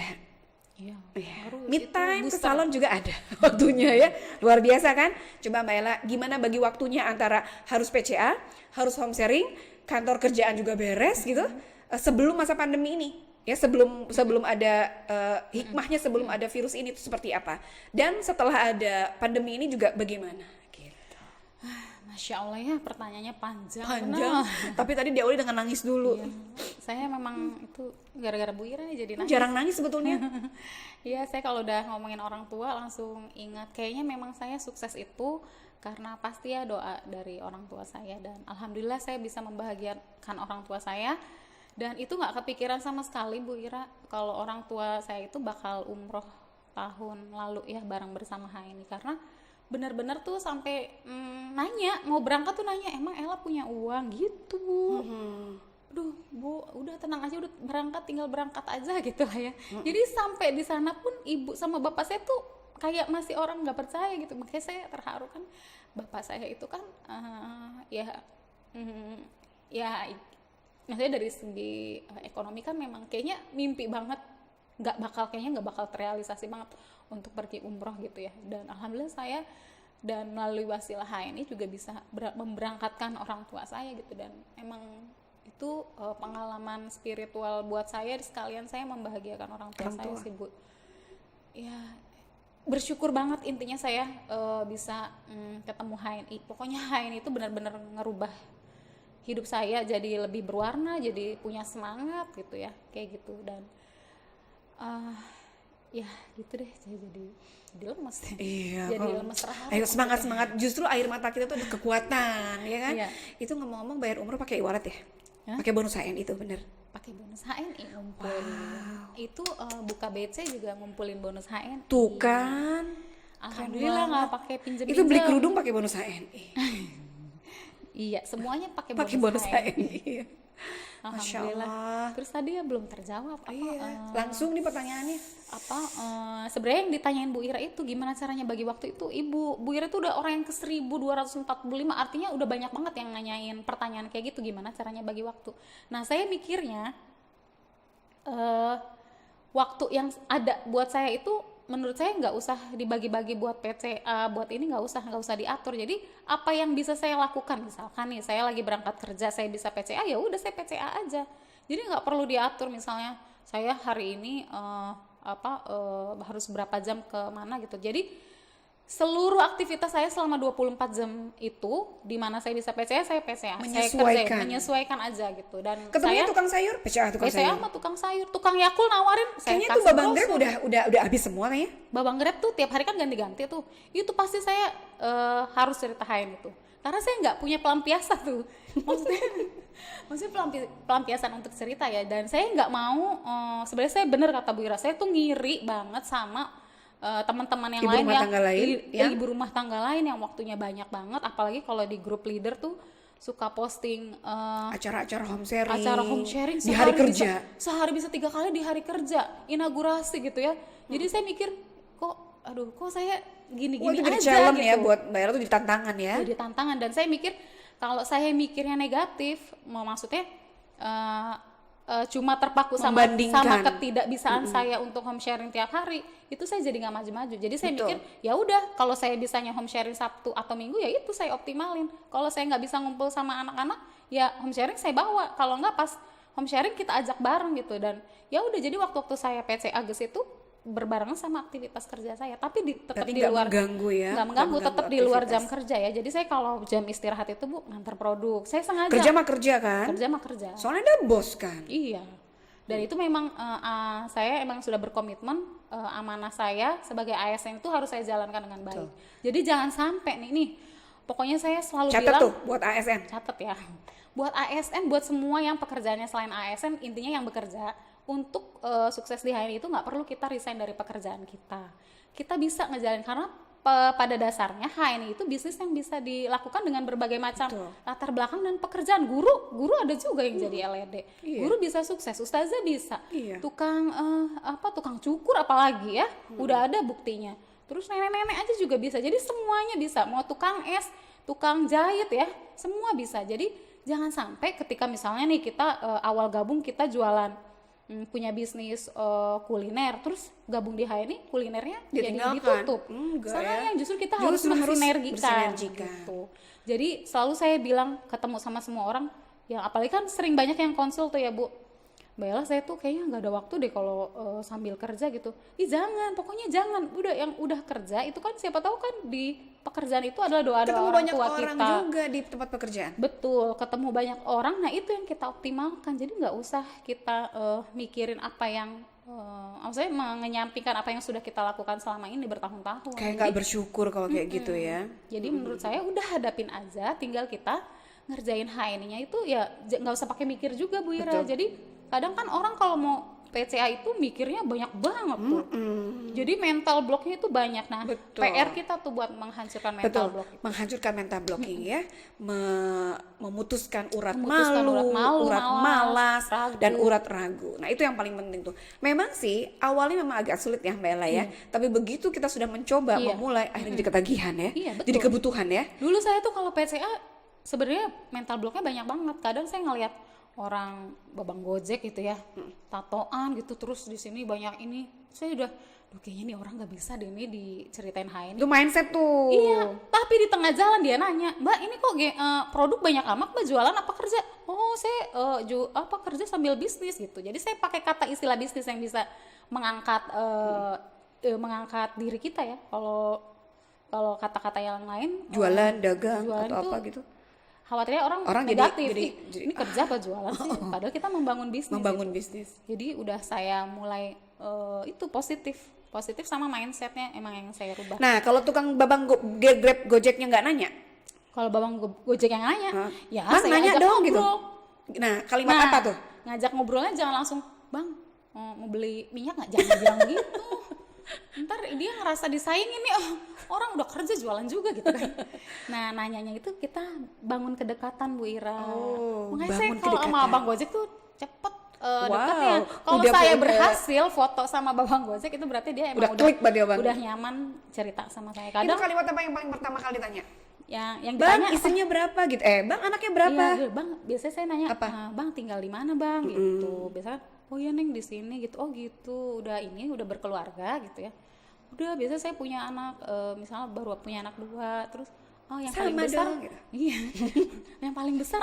Iya. Mid time ke salon juga ada waktunya ya. Luar biasa kan? Coba Mbak Ella, gimana bagi waktunya antara harus PCA, harus home sharing, kantor kerjaan juga beres gitu, sebelum masa pandemi ini. Ya, sebelum ada hikmahnya sebelum ada virus ini itu seperti apa, dan setelah ada pandemi ini juga bagaimana gitu. Masya Allah ya, pertanyaannya panjang. Tapi tadi diawali dengan nangis dulu. Iya. Saya memang itu gara-gara Bu Ira jadi nangis. Jarang nangis sebetulnya. Iya, saya kalau udah ngomongin orang tua langsung ingat kayaknya memang saya sukses itu karena pasti ya doa dari orang tua saya, dan alhamdulillah saya bisa membahagiakan orang tua saya. Dan itu nggak kepikiran sama sekali Bu Ira kalau orang tua saya itu bakal umroh tahun lalu ya bareng bersama HNI, karena benar-benar tuh sampai nanya mau berangkat tuh nanya, emang Ella punya uang gitu Bu? Aduh Bu, udah tenang aja, udah berangkat tinggal berangkat aja gitu lah ya. Jadi sampai di sana pun ibu sama bapak saya tuh kayak masih orang nggak percaya gitu. Makanya saya terharu kan, bapak saya itu kan ya maksudnya dari segi ekonomi kan memang kayaknya mimpi banget, nggak bakal terrealisasi banget untuk pergi umroh gitu ya. Dan alhamdulillah saya dan melalui wasilah HNI juga bisa memberangkatkan orang tua saya gitu, dan emang itu pengalaman spiritual buat saya, sekalian saya membahagiakan orang tua saya sih Bu. Ya bersyukur banget intinya saya bisa ketemu HNI. Pokoknya HNI itu benar-benar ngerubah hidup saya jadi lebih berwarna, jadi punya semangat gitu ya, kayak gitu. Dan ya gitu deh, saya jadi lemes. Iya, jadi lemes terharu. Ayo semangat. Justru air mata kita tuh ada kekuatan, ya kan? Iya. Itu ngomong-ngomong bayar umroh pakai e-wallet ya? Pakai bonus HN itu bener? Pakai bonus HNI ngumpulin. Itu buka BC juga ngumpulin bonus HNI. Tuh kan. Alhamdulillah nggak pakai pinjam. Itu beli kerudung pakai bonus HNI. Iya, semuanya pakai bonus HNI. HNI. Masya Alhamdulillah. Allah. Terus tadi ya belum terjawab apa? Langsung nih pertanyaannya. Sebenarnya yang ditanyain Bu Ira itu gimana caranya bagi waktu itu, Bu Ira itu udah orang yang ke 1245, artinya udah banyak banget yang nanyain pertanyaan kayak gitu, gimana caranya bagi waktu. Nah, saya mikirnya waktu yang ada buat saya itu menurut saya nggak usah dibagi-bagi buat PCA, buat ini nggak usah diatur. Jadi apa yang bisa saya lakukan, misalkan nih saya lagi berangkat kerja, saya bisa PCA, ya udah saya PCA aja. Jadi nggak perlu diatur, misalnya saya hari ini harus berapa jam ke mana gitu. Jadi seluruh aktivitas saya selama 24 jam itu di mana saya bisa PCA, saya PCA. Saya Menyesuaikan. menyesuaikan aja gitu. Dan Ketemunya saya tukang sayur, PCA tukang PCA sayur. sama tukang sayur, tukang Yakult nawarin, saya Kayaknya tuh kasih Babang Grab brosur. udah habis semua kayaknya. Babang Grab tuh tiap hari kan ganti-ganti tuh. Itu pasti saya harus ceritain itu. Karena saya nggak punya pelampiasan tuh. Maksudnya pelampiasan untuk cerita ya. Dan saya nggak mau, sebenarnya saya bener kata Bu Ira, saya tuh ngiri banget sama teman-teman yang Ibu lain rumah yang tangga lain, ya? ibu rumah tangga lain yang waktunya banyak banget, apalagi kalau di grup leader tuh suka posting Acara-acara home sharing. acara home sharing di hari sehari kerja. sehari bisa 3 kali di hari kerja, inaugurasi gitu ya. Jadi saya mikir kok saya gini-gini Wah, itu jadi aja challenge gitu. ya buat Mbak Ira tuh, jadi tantangan ya. Jadi tantangan. Dan saya mikir kalau saya mikirnya negatif, maksudnya cuma terpaku sama Membandingkan. ketidakbisaan saya untuk home sharing tiap hari, itu saya jadi nggak maju-maju. Jadi saya Betul. mikir ya udah, kalau saya bisanya home sharing Sabtu atau Minggu ya itu saya optimalin. Kalau saya nggak bisa ngumpul sama anak-anak ya home sharing saya bawa, kalau nggak pas home sharing kita ajak bareng gitu. Dan ya udah, jadi waktu saya PC Agus itu berbarengan sama aktivitas kerja saya, tapi tetap Berarti di nggak luar, mengganggu ya? nggak mengganggu, tetap di luar jam aktivitas. kerja ya. Jadi saya kalau jam istirahat itu Bu ngantar produk, saya sengaja Kerja mah kerja kan? kerja mah kerja. Soalnya ada bos kan. Iya. Dan itu memang saya emang sudah berkomitmen, amanah saya sebagai ASN itu harus saya jalankan dengan baik. Jadi jangan sampai nih pokoknya saya selalu Catat bilang, tuh buat ASN. catat ya. Buat ASN, buat semua yang pekerjaannya selain ASN, intinya yang bekerja untuk sukses di HNI itu nggak perlu kita resign dari pekerjaan kita. Kita bisa ngejalanin, karena pada dasarnya HNI itu bisnis yang bisa dilakukan dengan berbagai macam latar belakang dan pekerjaan. Guru ada juga yang jadi LED. Iya. Guru bisa sukses, ustazah bisa. Iya. Tukang tukang cukur apalagi ya, udah ada buktinya. Terus nenek-nenek aja juga bisa. Jadi semuanya bisa. Mau tukang es, tukang jahit ya, semua bisa. Jadi jangan sampai ketika misalnya nih kita awal gabung kita jualan punya bisnis kuliner, terus gabung di HNI kulinernya jadi Ditinggalkan. ditutup. Enggak Sayang, ya. justru kita Justru harus harus mensinergikan bersinergikan. gitu. Jadi selalu saya bilang ketemu sama semua orang, ya apalagi kan sering banyak yang konsul tuh ya Bu, Mbak Ella saya tuh kayaknya nggak ada waktu deh kalau sambil kerja gitu. Jangan, pokoknya jangan. Udah yang udah kerja itu kan siapa tahu kan di pekerjaan itu adalah doa Ketemu orang banyak tua orang kita. juga di tempat pekerjaan. Betul, ketemu banyak orang. Nah itu yang kita optimalkan. Jadi nggak usah kita mikirin apa yang maksudnya menyampingkan apa yang sudah kita lakukan selama ini bertahun-tahun. Kayak nggak bersyukur kalau kayak gitu ya. Jadi menurut saya udah hadapin aja, tinggal kita ngerjain HNI-nya itu ya nggak usah pakai mikir juga Bu Ira. Betul. Jadi kadang kan orang kalau mau PCA itu mikirnya banyak banget tuh. Jadi mental blocknya itu banyak. Nah, Betul. PR kita tuh buat menghancurkan mental Betul, block itu. menghancurkan mental blocking ya, memutuskan urat Memutuskan malu, urat malu, urat malas, malas, ragu. dan urat ragu. Nah itu yang paling penting tuh. Memang sih awalnya memang agak sulit ya Mbak Ella ya, tapi begitu kita sudah mencoba Iya. memulai, akhirnya jadi ketagihan ya, Iya, betul. jadi kebutuhan ya. Dulu saya tuh kalau PCA sebenarnya mental blocknya banyak banget. Kadang saya ngeliat orang babang Gojek gitu ya, tatoan gitu, terus di sini banyak ini, saya udah, duh kayaknya nih orang nggak bisa deh ini diceritain HNI. Itu mindset tuh. Iya, tapi di tengah jalan dia nanya, Mbak ini kok produk banyak amat, Mbak jualan apa kerja? Oh saya kerja sambil bisnis gitu. Jadi saya pakai kata istilah bisnis yang bisa mengangkat mengangkat diri kita ya. Kalau kata-kata yang lain Jualan, dagang jualan atau itu apa gitu. khawatirnya orang jadi- negatif. Ini kerja apa jualan sih? Padahal kita membangun bisnis. Membangun gitu. bisnis. Jadi udah saya mulai itu positif sama mindsetnya emang yang saya rubah. Nah kalau tukang babang Grab Gojeknya nggak nanya, Kalau babang Gojek yang nanya, ya Bang, saya nanya ajak dong ngobrol. gitu. Nah kalimat apa tuh? Ngajak ngobrolnya jangan langsung, Bang mau beli minyak nggak? Jangan bilang gitu. Ntar dia ngerasa disaingin nih, orang udah kerja jualan juga gitu kan. Nah nanyanya itu kita bangun kedekatan Bu Ira. Makanya saya bangun kalau sama kedekatan. Abang Gojek tuh cepet Wow, dekatnya. Kalau udah saya punya- berhasil foto sama Babang Gojek itu berarti dia emang Udah klik berarti ya, Bang? udah nyaman cerita sama saya. Itu Kadang kalimat apa yang paling pertama kali ditanya? yang Bang ditanya istrinya berapa gitu? Bang anaknya berapa? Iya, Bang, biasanya saya nanya, Apa? Bang tinggal di mana Bang gitu. Biasanya, oh iya Neng di sini gitu. Oh gitu, udah berkeluarga gitu ya. Udah biasa saya punya anak, misalnya baru punya anak 2, terus yang paling Sama besar, dong, gitu. iya, yang paling besar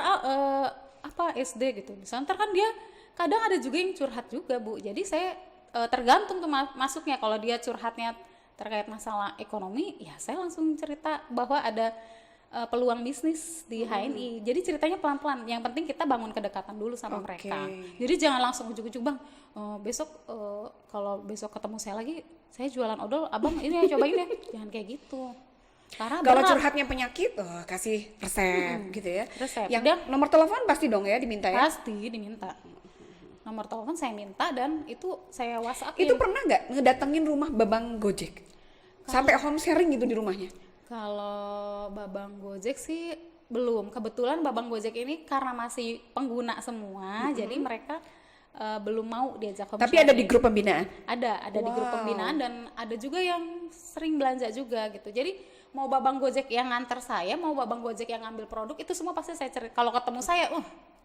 SD gitu. Misalnya ntar kan dia kadang ada juga yang curhat juga Bu. Jadi saya tergantung tuh masuknya. Kalau dia curhatnya terkait masalah ekonomi, ya saya langsung cerita bahwa ada peluang bisnis di HNI. Jadi ceritanya pelan-pelan. Yang penting kita bangun kedekatan dulu sama mereka. Jadi jangan langsung ujuk-ujuk, Bang. Besok kalau besok ketemu saya lagi, saya jualan odol, Abang ini ya cobain ya. Jangan kayak gitu. Karena Kalau curhatnya penyakit, kasih resep gitu ya. Resep. Yang Dan nomor telepon pasti dong ya diminta ya. pasti diminta. Nomor telepon saya minta dan itu saya WhatsApp. Itu pernah nggak ngedatengin rumah Babang Gojek? Sampai home sharing gitu di rumahnya? Kalau Babang Gojek sih belum. Kebetulan Babang Gojek ini karena masih pengguna semua, jadi mereka belum mau diajak home Tapi sharing. ada di grup pembinaan? Ada di grup pembinaan dan ada juga yang sering belanja juga gitu. Jadi mau Babang Gojek yang nganter saya, mau Babang Gojek yang ngambil produk, itu semua pasti saya cerita. Kalau ketemu saya,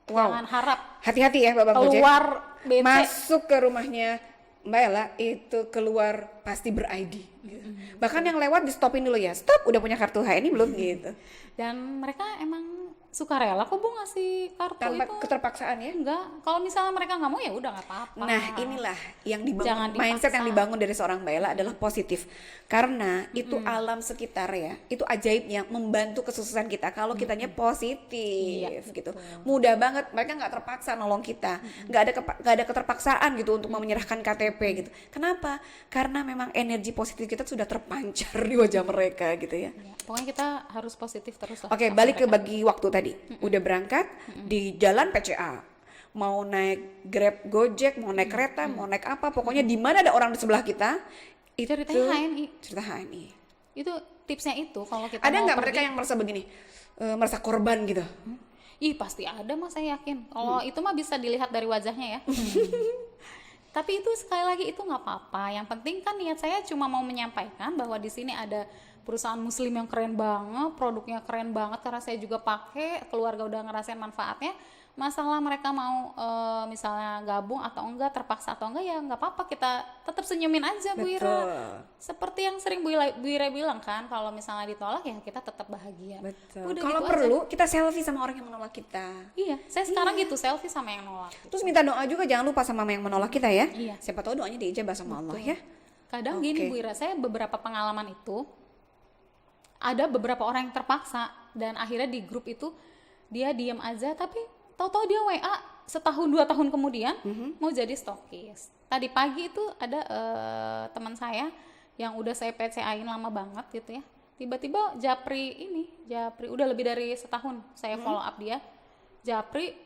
jangan harap. Hati-hati ya Babang Gojek. Keluar BC. Masuk ke rumahnya Mbak Ella itu keluar pasti ber-ID gitu. Bahkan yang lewat di stopin dulu ya. Stop, udah punya kartu HNI belum gitu. Dan mereka emang sukarela kok Bu ngasih kartu Tanpa itu. keterpaksaan ya. Enggak, kalau misalnya mereka nggak mau ya udah nggak apa-apa. Nah inilah yang dibangun, Jangan mindset dipaksa. yang dibangun dari seorang Mbak Ella adalah positif. Karena itu alam sekitar ya, itu ajaibnya membantu kesuksesan kita kalau kitanya positif gitu. Mudah banget, mereka nggak terpaksa nolong kita, nggak ada keterpaksaan gitu untuk menyerahkan KTP gitu. Kenapa? Karena memang energi positif kita sudah terpancar di wajah mereka gitu ya. Ya, pokoknya kita harus positif terus lah. Oke, balik ke bagi waktu tadi. Udah berangkat di jalan PCA. Mau naik Grab, Gojek, mau naik kereta, mau naik apa, pokoknya di mana ada orang di sebelah kita, itu Ceritanya HNI. cerita HNI. Itu tipsnya itu kalau kita Ada mau nggak pergi. mereka yang merasa begini, merasa korban gitu? Ih pasti ada mas, saya yakin. Kalau itu mah bisa dilihat dari wajahnya ya. Tapi itu sekali lagi itu nggak apa-apa. Yang penting kan niat saya cuma mau menyampaikan bahwa di sini ada perusahaan muslim yang keren banget, produknya keren banget karena saya juga pakai, keluarga udah ngerasain manfaatnya. Masalah mereka mau misalnya gabung atau enggak, terpaksa atau enggak, ya nggak apa-apa, kita tetap senyumin aja Bu Ira. Seperti yang sering Bu Ira bilang kan, kalau misalnya ditolak ya kita tetap bahagia. Betul. Udah Kalau gitu perlu aja. kita selfie sama orang yang menolak kita. Iya, saya sekarang gitu selfie sama yang nolak. Terus minta doa juga, jangan lupa sama yang menolak kita ya. Iya. Siapa tahu doanya diijabah sama Allah ya. Kadang gini Bu Ira, saya beberapa pengalaman itu ada beberapa orang yang terpaksa dan akhirnya di grup itu dia diam aja, tapi tahu-tahu dia WA setahun 2 tahun kemudian mau jadi stokis. Tadi pagi itu ada teman saya yang udah saya PCA-in lama banget gitu ya. Tiba-tiba Japri udah lebih dari setahun saya follow up dia. Japri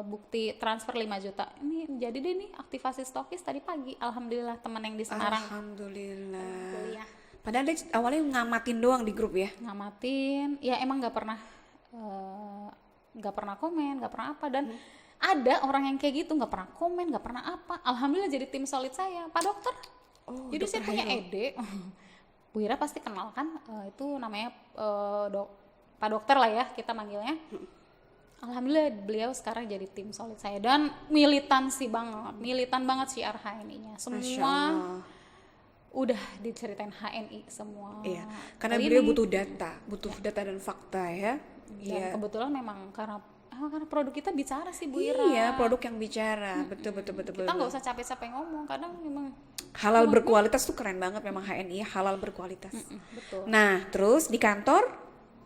bukti transfer 5 juta. Ini jadi deh nih aktivasi stokis tadi pagi. Alhamdulillah teman yang di Semarang. Alhamdulillah. Padahal dia awalnya ngamatin doang di grup ya. Ngamatin, ya emang nggak pernah komen, nggak pernah apa, dan ada orang yang kayak gitu nggak pernah komen, nggak pernah apa. Alhamdulillah jadi tim solid saya, Pak Dokter. Jadi saya punya ide. Bu Ira pasti kenal kan, itu namanya Pak Dokter lah ya kita manggilnya. Alhamdulillah beliau sekarang jadi tim solid saya dan militan banget sih HNI-nya. Semua udah diceritain HNI semua. Iya, karena beliau butuh data dan fakta ya. Dan kebetulan memang karena produk kita bicara sih Bu Ira. Iya, produk yang bicara. Betul. Kita nggak usah capek-capek ngomong, kadang memang halal berkualitas tuh keren banget memang HNI, halal berkualitas. betul. Nah, terus di kantor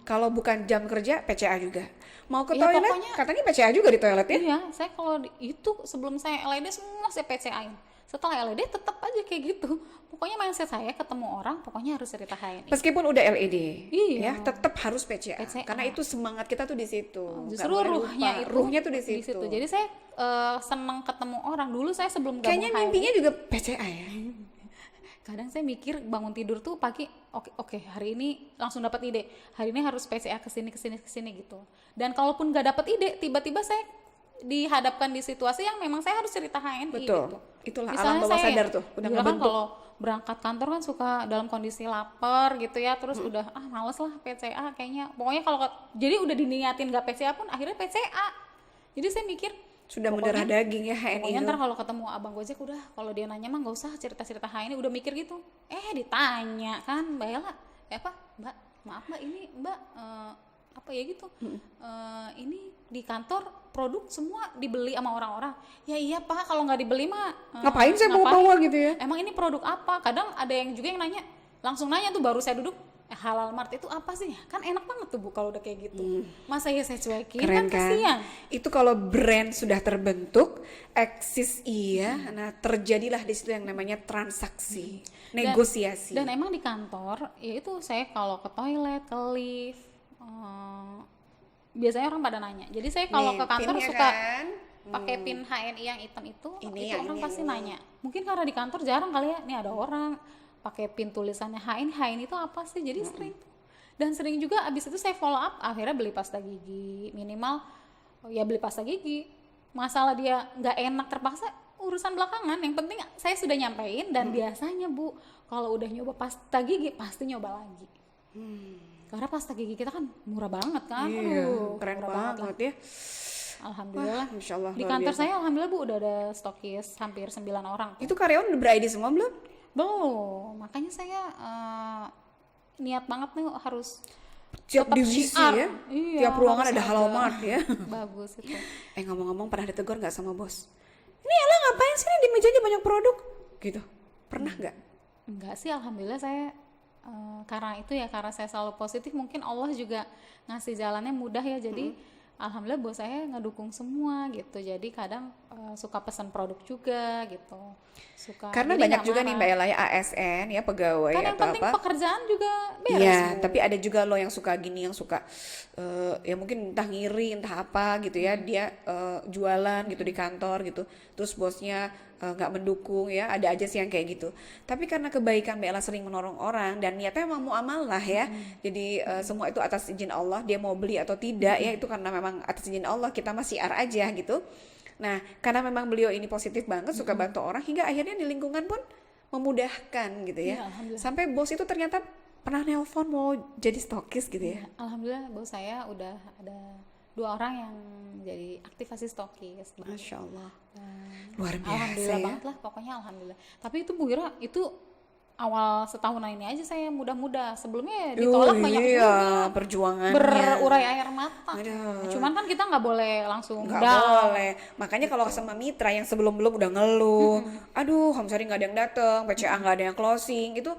kalau bukan jam kerja PCA juga. Mau ke Iya, toilet, pokoknya- katanya PCA juga di toilet ya? Iya, saya kalau itu sebelum saya LED semua saya PCA-in. Setelah LED tetap aja kayak gitu. Pokoknya mindset saya ketemu orang, pokoknya harus cerita HNI. Meskipun udah LED, Iya. ya tetap harus PCA. PCA. Karena itu semangat kita tuh di situ. Justru Nggak boleh lupa. Ruhnya tuh di situ. Jadi saya senang ketemu orang. Dulu saya sebelum gabung Kayaknya HNI, mimpinya juga PCA ya. kadang saya mikir bangun tidur tuh pagi, oke, hari ini langsung dapat ide. Hari ini harus PCA kesini gitu. Dan kalaupun nggak dapat ide, tiba-tiba saya dihadapkan di situasi yang memang saya harus cerita HNI Betul. gitu. Itulah Misalnya alam bawah saya sadar tuh, udah bilang kan ngebentuk. kalau berangkat kantor kan suka dalam kondisi lapar gitu ya, terus udah males lah PCA kayaknya. Pokoknya kalau jadi udah diniatin nggak PCA pun akhirnya PCA. Jadi saya mikir Sudah mendarah daging ya HNI pokoknya itu. ntar kalau ketemu abang Gojek udah, kalau dia nanya mah nggak usah cerita-cerita HNI, udah mikir gitu. Ditanya kan Mbak Ella, Mbak, maaf Mbak, ini Mbak apa ya gitu, ini di kantor produk semua dibeli sama orang-orang. Ya iya Pak, kalau nggak dibeli mah Ngapain saya bawa-bawa gitu ya? Emang ini produk apa? Kadang ada yang juga yang nanya, langsung nanya tuh baru saya duduk, Halal Mart itu apa sih? Kan enak banget tuh Bu kalau udah kayak gitu. Masa ya saya cuekin? Keren kan kasihan. Itu kalau brand sudah terbentuk, eksis iya, nah terjadilah di situ yang namanya transaksi, negosiasi. Dan emang di kantor, ya itu saya kalau ke toilet, ke lift, biasanya orang pada nanya. Jadi saya kalau ke kantor pinnya suka kan? pakai pin HNI yang hitam itu Ini orang ini pasti nanya. Mungkin karena di kantor jarang kali ya, nih ada orang pakai pin tulisannya HNI itu apa sih? Jadi sering. Dan sering juga abis itu saya follow up, akhirnya beli pasta gigi. Minimal ya beli pasta gigi. Masalah dia nggak enak terpaksa urusan belakangan. Yang penting saya sudah nyampein dan biasanya Bu, kalau udah nyoba pasta gigi pasti nyoba lagi. Karena pasta gigi kita kan murah banget kan. Iya, Aduh, keren murah banget ya. Alhamdulillah. Wah, Masya Allah, Di luar kantor biasa. saya alhamdulillah Bu udah ada stokis hampir 9 orang. Itu karyawan udah ber-ID semua belum? Belum, makanya saya niat banget nih harus Tiap tetap divisi syiar. ya? Iya, Tiap ruangan harus ada Halal Mart ya? Bagus itu. Ngomong-ngomong, pernah ditegur nggak sama bos? Ini Ella ngapain sih nih di mejanya banyak produk? Gitu. Pernah nggak? Enggak sih, alhamdulillah saya karena itu ya, karena saya selalu positif, mungkin Allah juga ngasih jalannya mudah ya, jadi alhamdulillah bos saya ngedukung semua gitu. Jadi kadang suka pesan produk juga gitu. Karena jadi banyak nggak juga nih marah. Mbak Ella ya, ASN ya, pegawai Kan yang atau penting apa. pekerjaan juga beres Iya, Bu. tapi ada juga loh yang suka gini, yang suka ya mungkin entah ngiri, entah apa gitu ya, dia jualan gitu di kantor gitu, terus bosnya nggak mendukung ya, ada aja sih yang kayak gitu. Tapi karena kebaikan Mbak Ella sering menolong orang dan niatnya memang muamalah ya, jadi semua itu atas izin Allah, dia mau beli atau tidak ya itu karena memang atas izin Allah, kita masih siar aja gitu. Nah, karena memang beliau ini positif banget, suka bantu orang, hingga akhirnya di lingkungan pun memudahkan gitu ya. Iya, alhamdulillah. Sampai bos itu ternyata pernah nelpon mau jadi stokis gitu ya. Alhamdulillah bos saya udah ada 2 orang yang jadi aktivasi stokis. Masya Allah. Dan Luar biasa alhamdulillah ya. banget lah, pokoknya alhamdulillah. Tapi itu Bu Ira, itu awal setahunan ini aja saya muda-muda. Sebelumnya ditolak banyak iya, juga. perjuangannya. Berurai air mata. Aduh. Cuman kan kita nggak boleh langsung Nggak down. boleh. Makanya kalau sama mitra yang sebelum-belum udah ngeluh, aduh Hamsari nggak ada yang datang, PCA nggak ada yang closing, itu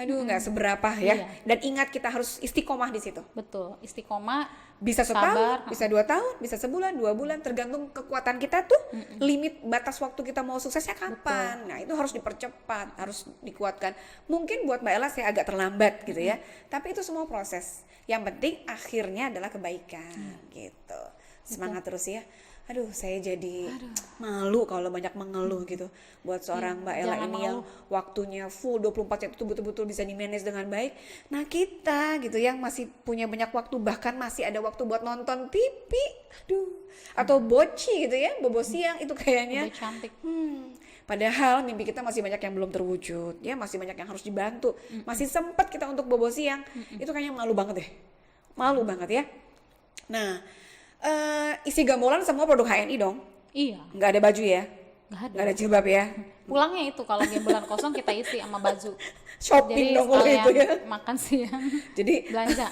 aduh nggak seberapa ya. Iya. Dan ingat kita harus istiqomah di situ. Betul, istiqomah. Bisa Sabar. setahun, bisa 2 tahun, bisa sebulan, 2 bulan, tergantung kekuatan kita tuh. Limit batas waktu kita mau suksesnya kapan. Nah itu harus dipercepat, harus dikuatkan. Mungkin buat Mbak Ella saya agak terlambat gitu ya, tapi itu semua proses. Yang penting akhirnya adalah kebaikan gitu. Semangat terus ya. Aduh, saya jadi malu kalau banyak mengeluh gitu. Buat seorang Mbak Ella jangan ini yang waktunya full 24 jam itu betul-betul bisa di-manage dengan baik. Nah kita gitu yang masih punya banyak waktu, bahkan masih ada waktu buat nonton TV, aduh, atau boci gitu ya, bobo siang itu kayaknya. Udah cantik. Padahal mimpi kita masih banyak yang belum terwujud, ya masih banyak yang harus dibantu, masih sempat kita untuk bobo siang, itu kayaknya malu banget deh, malu banget ya. Nah, isi gambolan semua produk HNI dong, Iya, nggak ada baju ya, nggak ada. nggak ada jilbab ya, Pulangnya itu kalau gembelan kosong kita isi sama baju. shopping Jadi dong kalau sekalian itu ya. makan siang, Jadi belanja.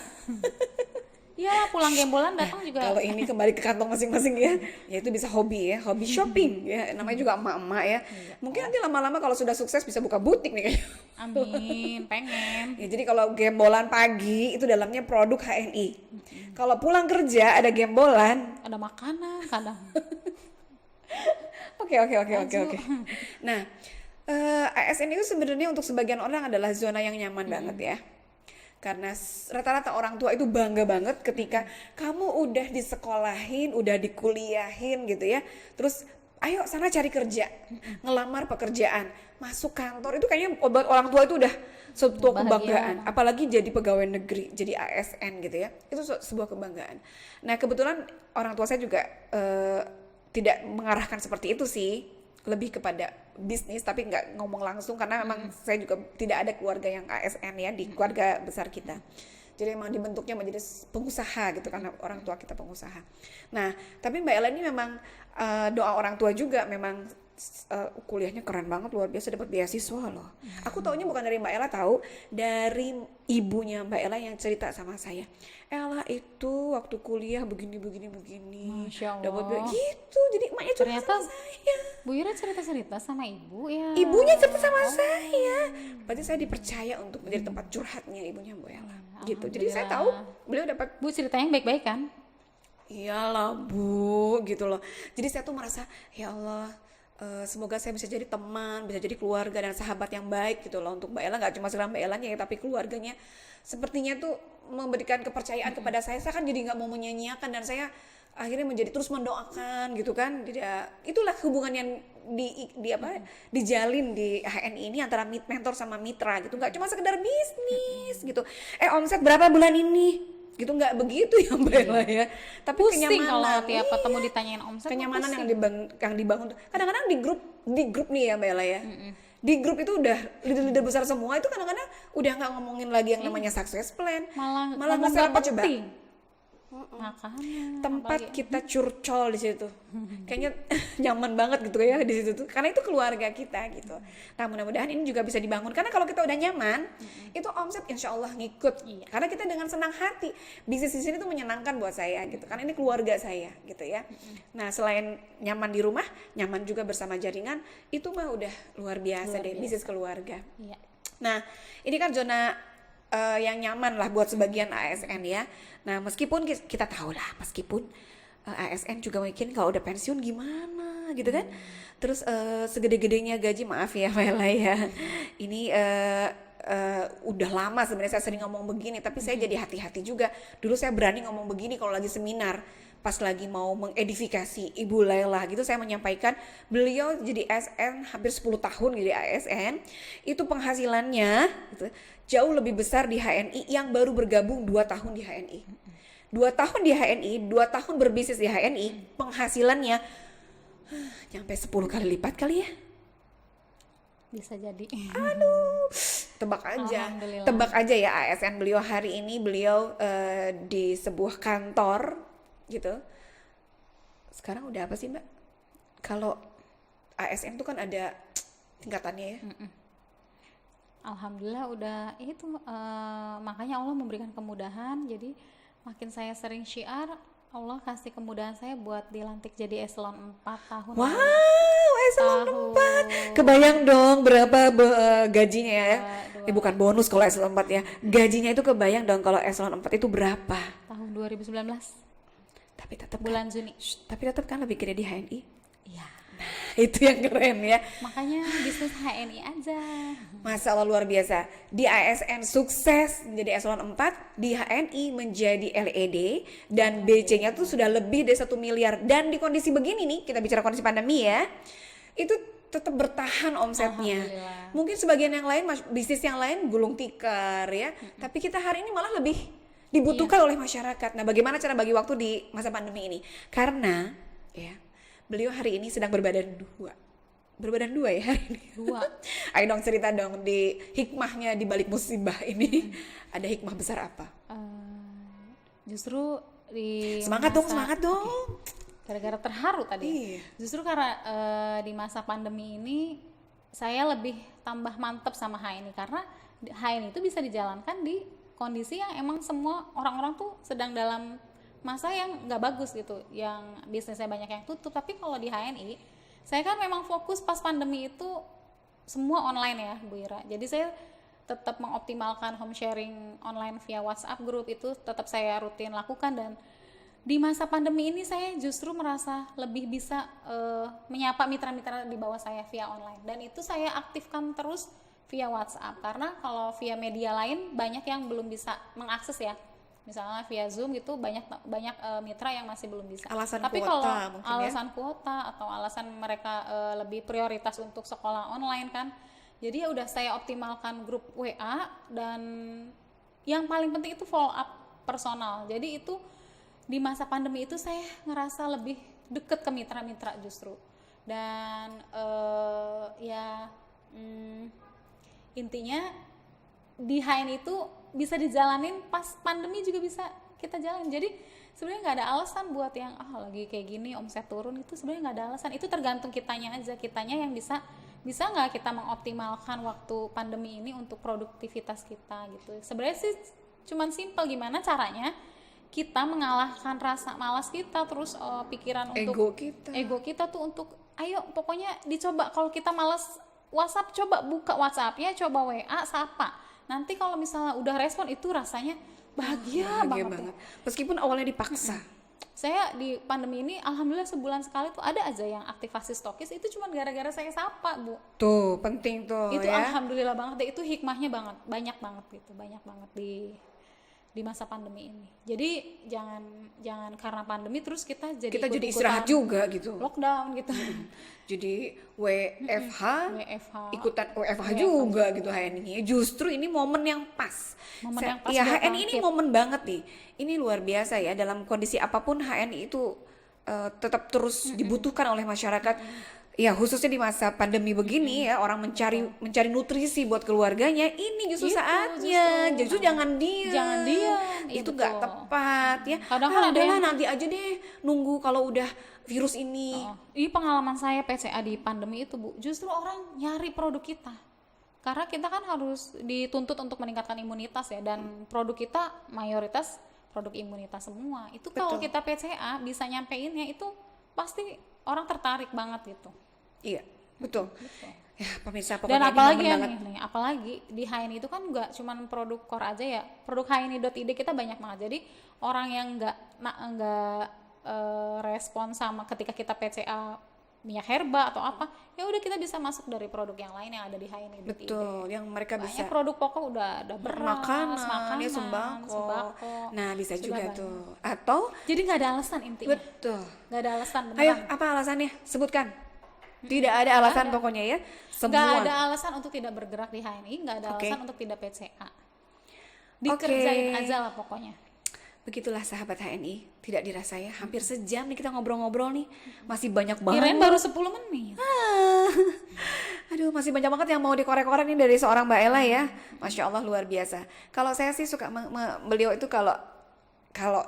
Ya pulang gembolan datang juga. kalau ini kembali ke kantong masing-masing ya, ya itu bisa hobi ya, hobi shopping ya, namanya juga emak-emak ya. Mungkin nanti lama-lama kalau sudah sukses bisa buka butik nih kayaknya. Amin, pengen. Ya, jadi kalau gembolan pagi itu dalamnya produk HNI. Kalau pulang kerja ada gembolan. Ada makanan kadang. Oke. Nah, ASN itu sebenarnya untuk sebagian orang adalah zona yang nyaman banget ya. Karena rata-rata orang tua itu bangga banget ketika kamu udah disekolahin, udah dikuliahin gitu ya. Terus ayo sana cari kerja, ngelamar pekerjaan, masuk kantor. Itu kayaknya buat orang tua itu udah sebuah kebanggaan. Apalagi jadi pegawai negeri, jadi ASN gitu ya. Itu sebuah kebanggaan. Nah kebetulan orang tua saya juga tidak mengarahkan seperti itu sih. Lebih kepada bisnis, tapi nggak ngomong langsung karena memang saya juga tidak ada keluarga yang ASN ya di keluarga besar kita. Jadi memang dibentuknya menjadi pengusaha gitu karena orang tua kita pengusaha. Nah, tapi Mbak Ella ini memang doa orang tua juga memang kuliahnya keren banget, luar biasa, dapat beasiswa loh. Aku taunya bukan dari Mbak Ella, tahu dari ibunya Mbak Ella yang cerita sama saya. Ella itu waktu kuliah begini. Masya Allah. Dapat gitu. Jadi emaknya cerita Ternyata sama saya. Bu Ira cerita-cerita sama ibu ya. Ibunya cerita sama saya. Berarti saya dipercaya untuk menjadi tempat curhatnya ibunya Mbak Ella. Gitu. Jadi saya tahu beliau dapat. Bu ceritanya baik-baik kan? Iyalah Bu, gitu loh. Jadi saya tuh merasa, ya Allah, semoga saya bisa jadi teman, bisa jadi keluarga dan sahabat yang baik gitu loh untuk Mbak Ella. Gak cuma sekedar Mbak Ellanya ya, tapi keluarganya sepertinya tuh memberikan kepercayaan kepada saya. Saya kan jadi gak mau menyanyiakan, dan saya akhirnya menjadi terus mendoakan gitu kan. Jadi itulah hubungan yang dijalin di HNI ini antara mentor sama mitra gitu. Gak cuma sekedar bisnis gitu. Omset berapa bulan ini? Gitu, nggak begitu ya Mbak Ella ya, tapi Pusing kenyamanan kalau tiap ketemu ditanyain omset. kenyamanan yang dibangun tuh. Kadang-kadang di grup nih ya Mbak Ella ya, di grup itu udah leader-leader besar semua, itu kadang-kadang udah nggak ngomongin lagi yang namanya success plan, malah ngomong ngasih apa gak coba penting. Makanya tempat apalagi- kita curcol di situ. Kayaknya nyaman banget gitu ya di situ tuh, karena itu keluarga kita gitu. Nah mudah-mudahan ini juga bisa dibangun, karena kalau kita udah nyaman itu omset insya Allah ngikut. Iya. Karena kita dengan senang hati, bisnis di sini tuh menyenangkan buat saya gitu, karena ini keluarga saya gitu ya. Nah selain nyaman di rumah, nyaman juga bersama jaringan, itu mah udah luar biasa deh, bisnis keluarga. Iya. Nah, ini kan zona yang nyaman lah buat sebagian ASN ya. Nah, meskipun kita tahu lah, meskipun ASN juga mungkin kalau udah pensiun gimana gitu kan. Terus segede-gedenya gaji, maaf ya Mela ya. Ini udah lama sebenarnya saya sering ngomong begini, tapi saya jadi hati-hati juga. Dulu saya berani ngomong begini kalau lagi seminar, pas lagi mau mengedifikasi Ibu Laila gitu, saya menyampaikan beliau jadi ASN hampir 10 tahun jadi ASN, itu penghasilannya gitu, jauh lebih besar di HNI yang baru bergabung 2 tahun di HNI. 2 tahun di HNI, 2 tahun berbisnis di HNI, penghasilannya nyampe 10 kali lipat kali ya. Bisa jadi. Aduh, tebak aja. Alhamdulillah. Tebak aja ya ASN beliau hari ini, beliau di sebuah kantor gitu. Sekarang udah apa sih Mbak? Kalau ASN tuh kan ada tingkatannya ya. Alhamdulillah udah itu makanya Allah memberikan kemudahan, jadi makin saya sering syiar, Allah kasih kemudahan saya buat dilantik jadi eselon 4 tahun. Wow, eselon 4. Kebayang dong berapa gajinya ya. Bukan bonus kalau eselon 4 ya. Gajinya itu kebayang dong kalau eselon 4 itu berapa. Tahun 2019 Tapi tetap bulan Juni. Tapi tetap kan lebih gede di HNI. Iya. Itu yang keren ya. Makanya bisnis HNI aja. Masya Allah luar biasa. Di ASN sukses menjadi eselon 4, di HNI menjadi LED, dan BC-nya tuh sudah lebih dari 1 miliar. Dan di kondisi begini nih, kita bicara kondisi pandemi ya, itu tetap bertahan omsetnya. Mungkin sebagian yang lain, bisnis yang lain gulung tikar ya, tapi kita hari ini malah lebih dibutuhkan oleh masyarakat. Nah bagaimana cara bagi waktu di masa pandemi ini? Karena ya, beliau hari ini sedang berbadan dua ya hari ini. 2. Ayo dong cerita dong di hikmahnya di balik musibah ini. Ada hikmah besar apa? Justru di Semangat dong. Gara-gara terharu tadi. Iya. Justru karena di masa pandemi ini saya lebih tambah mantep sama HNI, karena HNI itu bisa dijalankan di kondisi yang emang semua orang-orang tuh sedang dalam masa yang nggak bagus gitu, yang bisnisnya banyak yang tutup. Tapi kalau di HNI, saya kan memang fokus pas pandemi itu semua online ya Bu Ira. Jadi saya tetap mengoptimalkan home sharing online via WhatsApp group, itu tetap saya rutin lakukan. Dan di masa pandemi ini saya justru merasa lebih bisa menyapa mitra-mitra di bawah saya via online, dan itu saya aktifkan terus via WhatsApp, karena kalau via media lain banyak yang belum bisa mengakses ya, misalnya via Zoom gitu, banyak mitra yang masih belum bisa. Tapi kalau alasan kuota atau alasan mereka lebih prioritas untuk sekolah online kan, jadi ya udah saya optimalkan grup WA, dan yang paling penting itu follow up personal. Jadi itu di masa pandemi itu saya ngerasa lebih deket ke mitra-mitra justru. Dan intinya di HN itu bisa dijalanin pas pandemi juga bisa kita jalanin. Jadi sebenarnya nggak ada alasan buat yang lagi kayak gini omset turun, itu sebenarnya nggak ada alasan. Itu tergantung kitanya aja, kitanya yang bisa nggak kita mengoptimalkan waktu pandemi ini untuk produktivitas kita gitu. Sebenarnya sih cuman simpel, gimana caranya kita mengalahkan rasa malas kita, terus pikiran untuk ego kita tuh untuk ayo pokoknya dicoba. Kalau kita malas WhatsApp, coba buka WhatsApp-nya, coba WA, sapa. Nanti kalau misalnya udah respon, itu rasanya bahagia banget. Meskipun awalnya dipaksa. Saya di pandemi ini alhamdulillah sebulan sekali tuh ada aja yang aktivasi stokis, itu cuma gara-gara saya sapa, Bu. Tuh penting tuh Itu ya. alhamdulillah banget deh, itu hikmahnya banyak banget gitu, banyak banget di masa pandemi ini. Jadi jangan karena pandemi terus kita jadi istirahat juga gitu. Lockdown gitu. Jadi WFH ikutan WFH WFH juga gitu HNI. Justru ini momen yang pas. Momen yang pas Ya buat HNI ini bangkit. momen banget nih. Ini luar biasa ya, dalam kondisi apapun HNI itu tetap terus dibutuhkan oleh masyarakat. Ya khususnya di masa pandemi begini ya, orang mencari nutrisi buat keluarganya. Ini justru Itu, saatnya. Justru jangan diam. Jangan diam. Iya, Itu nggak betul. tepat ya. Kadang kan ada udahlah, yang- nanti aja deh, nunggu kalau udah virus ini. Ini pengalaman saya PCA di pandemi itu, Bu. Justru orang nyari produk kita. Karena kita kan harus dituntut untuk meningkatkan imunitas ya, dan produk kita mayoritas produk imunitas semua. Itu kalau kita PCA bisa nyampeinnya, itu pasti orang tertarik banget gitu. Iya, betul. Ya, pemirsa, Dan pokoknya apalagi ini momen yang banget. nih, apalagi di HNI itu kan nggak cuman produk core aja ya, produk HNI.id kita banyak banget. Jadi orang yang nggak respon sama ketika kita PCA minyak herba atau apa, ya udah kita bisa masuk dari produk yang lain yang ada di HNI.id. Betul, yang mereka Banyak bisa produk pokok udah beras, makanan, ya sembako. Nah, bisa sudah juga banyak. tuh. Atau Jadi nggak ada alasan intinya, betul. nggak ada alasan Ayo, beneran. apa alasannya? Sebutkan. Tidak ada alasan pokoknya ya. Nggak Semua. ada alasan untuk tidak bergerak di HNI, nggak ada Oke. alasan untuk tidak PCA. Dikerjain aja lah pokoknya. Begitulah sahabat HNI, tidak dirasa ya, hampir sejam nih kita ngobrol-ngobrol nih. Masih banyak banget. Kirain baru 10 menit. Aduh, masih banyak banget yang mau dikorek-korek nih dari seorang Mbak Ella ya. Masya Allah, luar biasa. Kalau saya sih suka beliau itu kalau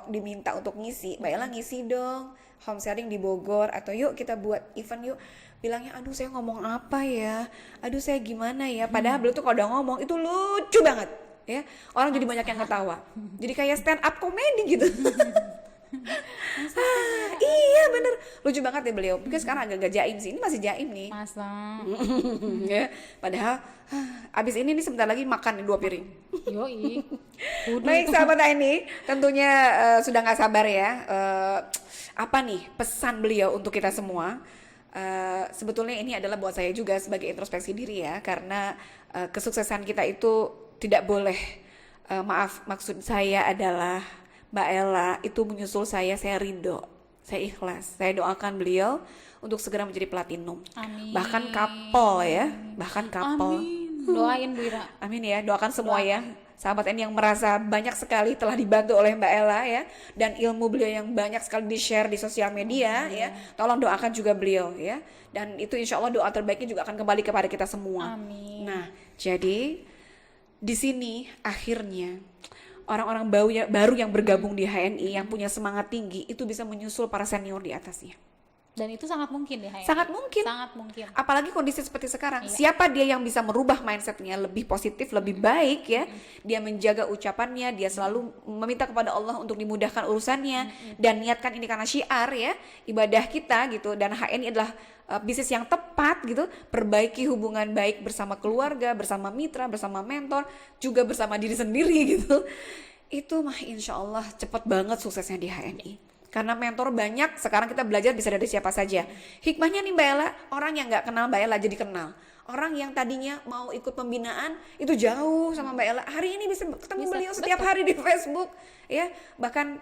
diminta untuk ngisi, Mbak Ella ngisi dong home sharing di Bogor, atau yuk kita buat event yuk. Bilangnya, aduh saya ngomong apa ya, aduh saya gimana ya. Padahal beliau tuh kalau udah ngomong itu lucu banget ya. Orang jadi banyak yang ketawa. Jadi kayak stand up comedy gitu. Iya bener, lucu banget ya beliau. Mungkin sekarang agak jaim sih, ini masih jaim nih. Masa. Ya, padahal abis ini nih sebentar lagi makan nih 2 piring. Yoi. Baik sahabat ini, tentunya sudah nggak sabar ya. Apa nih pesan beliau untuk kita semua? Sebetulnya ini adalah buat saya juga sebagai introspeksi diri ya, karena kesuksesan kita itu tidak boleh, maksud saya adalah Mbak Ella itu menyusul saya ridho, saya ikhlas, saya doakan beliau untuk segera menjadi platinum. Amin. Bahkan kapol ya, bahkan kapol. Amin. Doain Bu Ira. Amin ya, doakan semua ya. Sahabat ini yang merasa banyak sekali telah dibantu oleh Mbak Ella ya, dan ilmu beliau yang banyak sekali di-share di sosial media ya. Tolong doakan juga beliau ya. Dan itu insya Allah doa terbaiknya juga akan kembali kepada kita semua. Amin. Nah, jadi di sini akhirnya orang-orang baru yang bergabung di HNI yang punya semangat tinggi itu bisa menyusul para senior di atasnya. Dan itu sangat mungkin ya. Sangat mungkin. Sangat mungkin. Apalagi kondisi seperti sekarang. Iya. Siapa dia yang bisa merubah mindsetnya lebih positif, lebih baik ya. Dia menjaga ucapannya, dia selalu meminta kepada Allah untuk dimudahkan urusannya, dan niatkan ini karena syiar ya, ibadah kita gitu. Dan HNI adalah bisnis yang tepat gitu. Perbaiki hubungan baik bersama keluarga, bersama mitra, bersama mentor, juga bersama diri sendiri gitu. Itu mah insya Allah cepat banget suksesnya di HNI. Karena mentor banyak, sekarang kita belajar bisa dari siapa saja. Hikmahnya nih Mbak Ella, orang yang gak kenal Mbak Ella jadi kenal. Orang yang tadinya mau ikut pembinaan itu jauh sama Mbak Ella, hari ini bisa ketemu beliau setiap hari di Facebook ya. Bahkan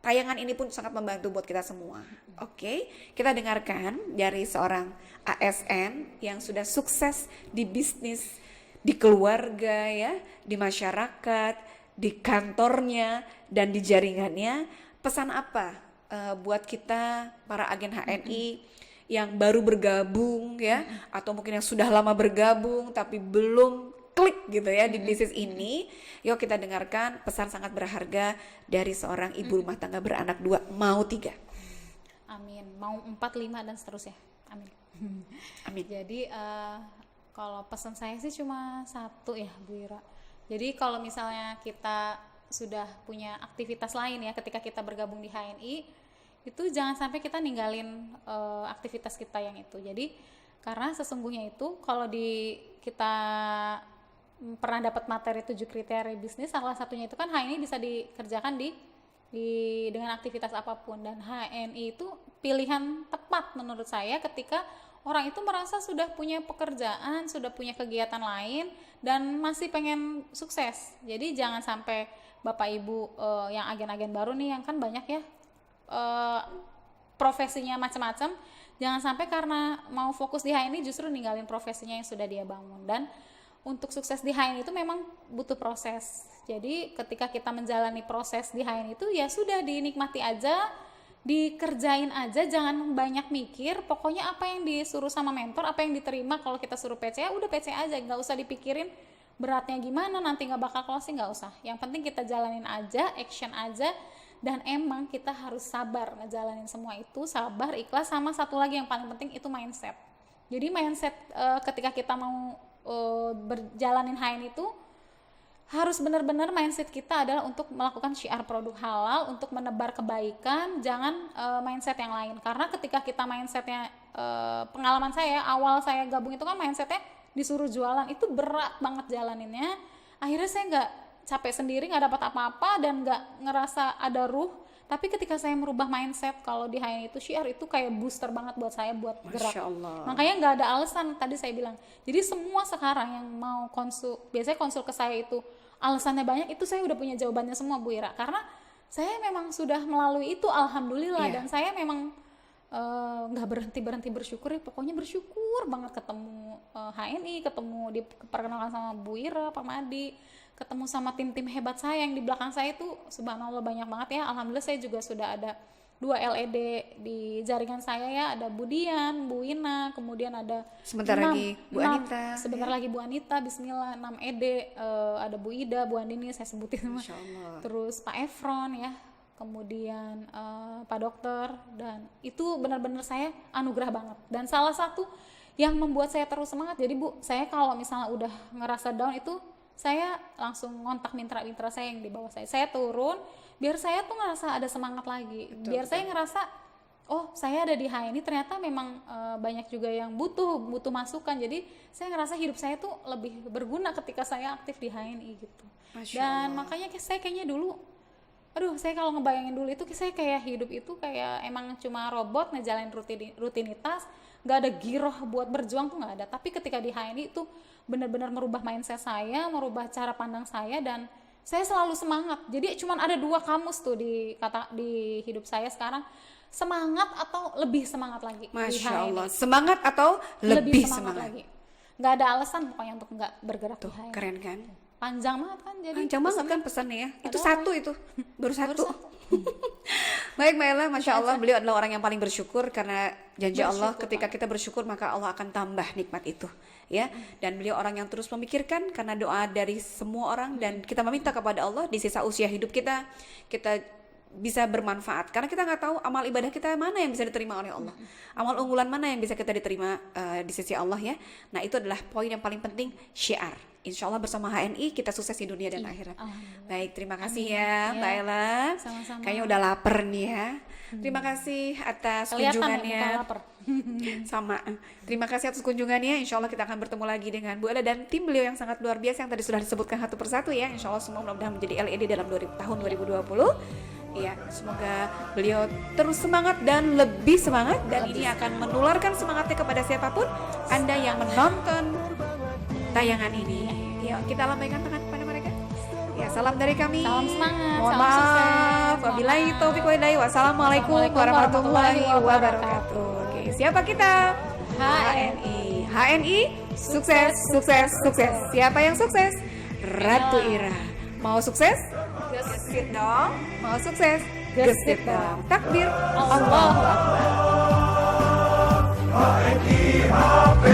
tayangan ini pun sangat membantu buat kita semua. Oke, kita dengarkan dari seorang ASN yang sudah sukses di bisnis, di keluarga ya, di masyarakat, di kantornya, dan di jaringannya. Pesan apa buat kita para agen HNI yang baru bergabung ya, atau mungkin yang sudah lama bergabung tapi belum klik gitu ya di bisnis ini. Yuk kita dengarkan pesan sangat berharga dari seorang ibu rumah tangga beranak 2, mau 3. Amin. Mau 4, 5 dan seterusnya. Amin. Amin. Jadi kalau pesan saya sih cuma satu ya Bu Ira. Jadi kalau misalnya kita sudah punya aktivitas lain ya ketika kita bergabung di HNI, itu jangan sampai kita ninggalin aktivitas kita yang itu. Jadi karena sesungguhnya itu kalau kita pernah dapat materi 7 kriteria bisnis, salah satunya itu kan HNI bisa dikerjakan dengan aktivitas apapun, dan HNI itu pilihan tepat menurut saya ketika orang itu merasa sudah punya pekerjaan, sudah punya kegiatan lain dan masih pengen sukses. Jadi jangan sampai Bapak Ibu yang agen-agen baru nih, yang kan banyak ya profesinya macam-macam, jangan sampai karena mau fokus di HNI justru ninggalin profesinya yang sudah dia bangun. Dan untuk sukses di HNI itu memang butuh proses. Jadi ketika kita menjalani proses di HNI itu ya sudah dinikmati aja, dikerjain aja, jangan banyak mikir. Pokoknya apa yang disuruh sama mentor, apa yang diterima. Kalau kita suruh PC, udah PC aja, nggak usah dipikirin beratnya gimana, nanti nggak bakal closing, nggak usah. Yang penting kita jalanin aja, action aja. Dan emang kita harus sabar ngejalanin semua itu, sabar, ikhlas, sama satu lagi yang paling penting itu mindset. Jadi mindset ketika kita mau berjalanin HNI itu harus benar-benar mindset kita adalah untuk melakukan syiar produk halal, untuk menebar kebaikan, jangan mindset yang lain. Karena ketika kita mindsetnya, pengalaman saya awal saya gabung itu kan mindsetnya disuruh jualan, itu berat banget jalaninnya. Akhirnya saya nggak capek sendiri, nggak dapat apa-apa dan nggak ngerasa ada ruh. Tapi ketika saya merubah mindset kalau di HNI itu syiar, itu kayak booster banget buat saya buat gerak. Masya Allah. Makanya nggak ada alasan, tadi saya bilang. Jadi semua sekarang yang mau biasanya konsul ke saya itu alasannya banyak, itu saya udah punya jawabannya semua Bu Ira. Karena saya memang sudah melalui itu, alhamdulillah. Dan saya memang nggak berhenti bersyukur ya, pokoknya bersyukur banget ketemu HNI, ketemu diperkenalkan sama Bu Ira, Pak Madi, ketemu sama tim-tim hebat saya yang di belakang saya itu subhanallah banyak banget ya. Alhamdulillah saya juga sudah ada 2 LED di jaringan saya ya, ada Bu Dian, Bu Ina, kemudian ada sebentar lagi Bu Anita, sebentar lagi Bu Anita, bismillah, 6 ED, ada Bu Ida, Bu Andini, saya sebutin semua. Terus Pak Efron ya, kemudian Pak Dokter, dan itu benar-benar saya anugerah banget. Dan salah satu yang membuat saya terus semangat, jadi Bu, saya kalau misalnya udah ngerasa down itu saya langsung ngontak mitra-mitra saya yang di bawah saya turun biar saya tuh ngerasa ada semangat lagi. Biar saya ngerasa oh saya ada di HNI, ternyata memang banyak juga yang butuh masukan. Jadi saya ngerasa hidup saya tuh lebih berguna ketika saya aktif di HNI gitu. Dan makanya saya kayaknya dulu, saya kalau ngebayangin dulu itu saya kayak hidup itu kayak emang cuma robot ngejalanin rutinitas, nggak ada giroh buat berjuang tuh nggak ada. Tapi ketika di HNI itu benar-benar merubah mindset saya, merubah cara pandang saya, dan saya selalu semangat. Jadi cuman ada 2 kamus tuh di hidup saya sekarang, semangat atau lebih semangat lagi. Masya Allah, semangat atau lebih semangat lagi. Nggak ada alasan pokoknya untuk nggak bergerak tuh, di HNI. keren kan? Panjang banget kan, jadi panjang banget kan pesannya ya. Itu satu, itu baru satu. Baik Mbak Ella, Masya Allah, beliau adalah orang yang paling bersyukur karena janji Allah ketika kita bersyukur maka Allah akan tambah nikmat itu ya. Dan beliau orang yang terus memikirkan karena doa dari semua orang, dan kita meminta kepada Allah di sisa usia hidup kita bisa bermanfaat, karena kita nggak tahu amal ibadah kita mana yang bisa diterima oleh Allah, amal unggulan mana yang bisa kita diterima di sisi Allah ya. Nah itu adalah poin yang paling penting, syiar. Insya Allah bersama HNI kita sukses di dunia dan akhirat. Baik, terima kasih ya Mbak Ella. Sama-sama. Kayaknya udah lapar nih ya. Terima kasih atas kunjungannya. Sama. Terima kasih atas kunjungannya. Insya Allah kita akan bertemu lagi dengan Bu Ella dan tim beliau yang sangat luar biasa yang tadi sudah disebutkan satu persatu ya. Insya Allah semua mudah-mudahan menjadi LED dalam tahun 2020. Iya, semoga beliau terus semangat dan lebih semangat, dan ini akan menularkan semangatnya kepada siapapun Anda yang menonton tayangan ini. Yuk kita lambaikan tangan kepada mereka. Ya, salam dari kami. Salam semangat. Mohon salam maaf. Wabillahi taufiq wal hidayah. Wassalamualaikum warahmatullahi wabarakatuh. Oke, siapa kita? HNI. HNI sukses, sukses, sukses. Siapa yang sukses? Ratu Ira. Mau sukses? Gesit dong. Mau sukses? Gesit dong. Takbir. Allahu Akbar. HNI HP.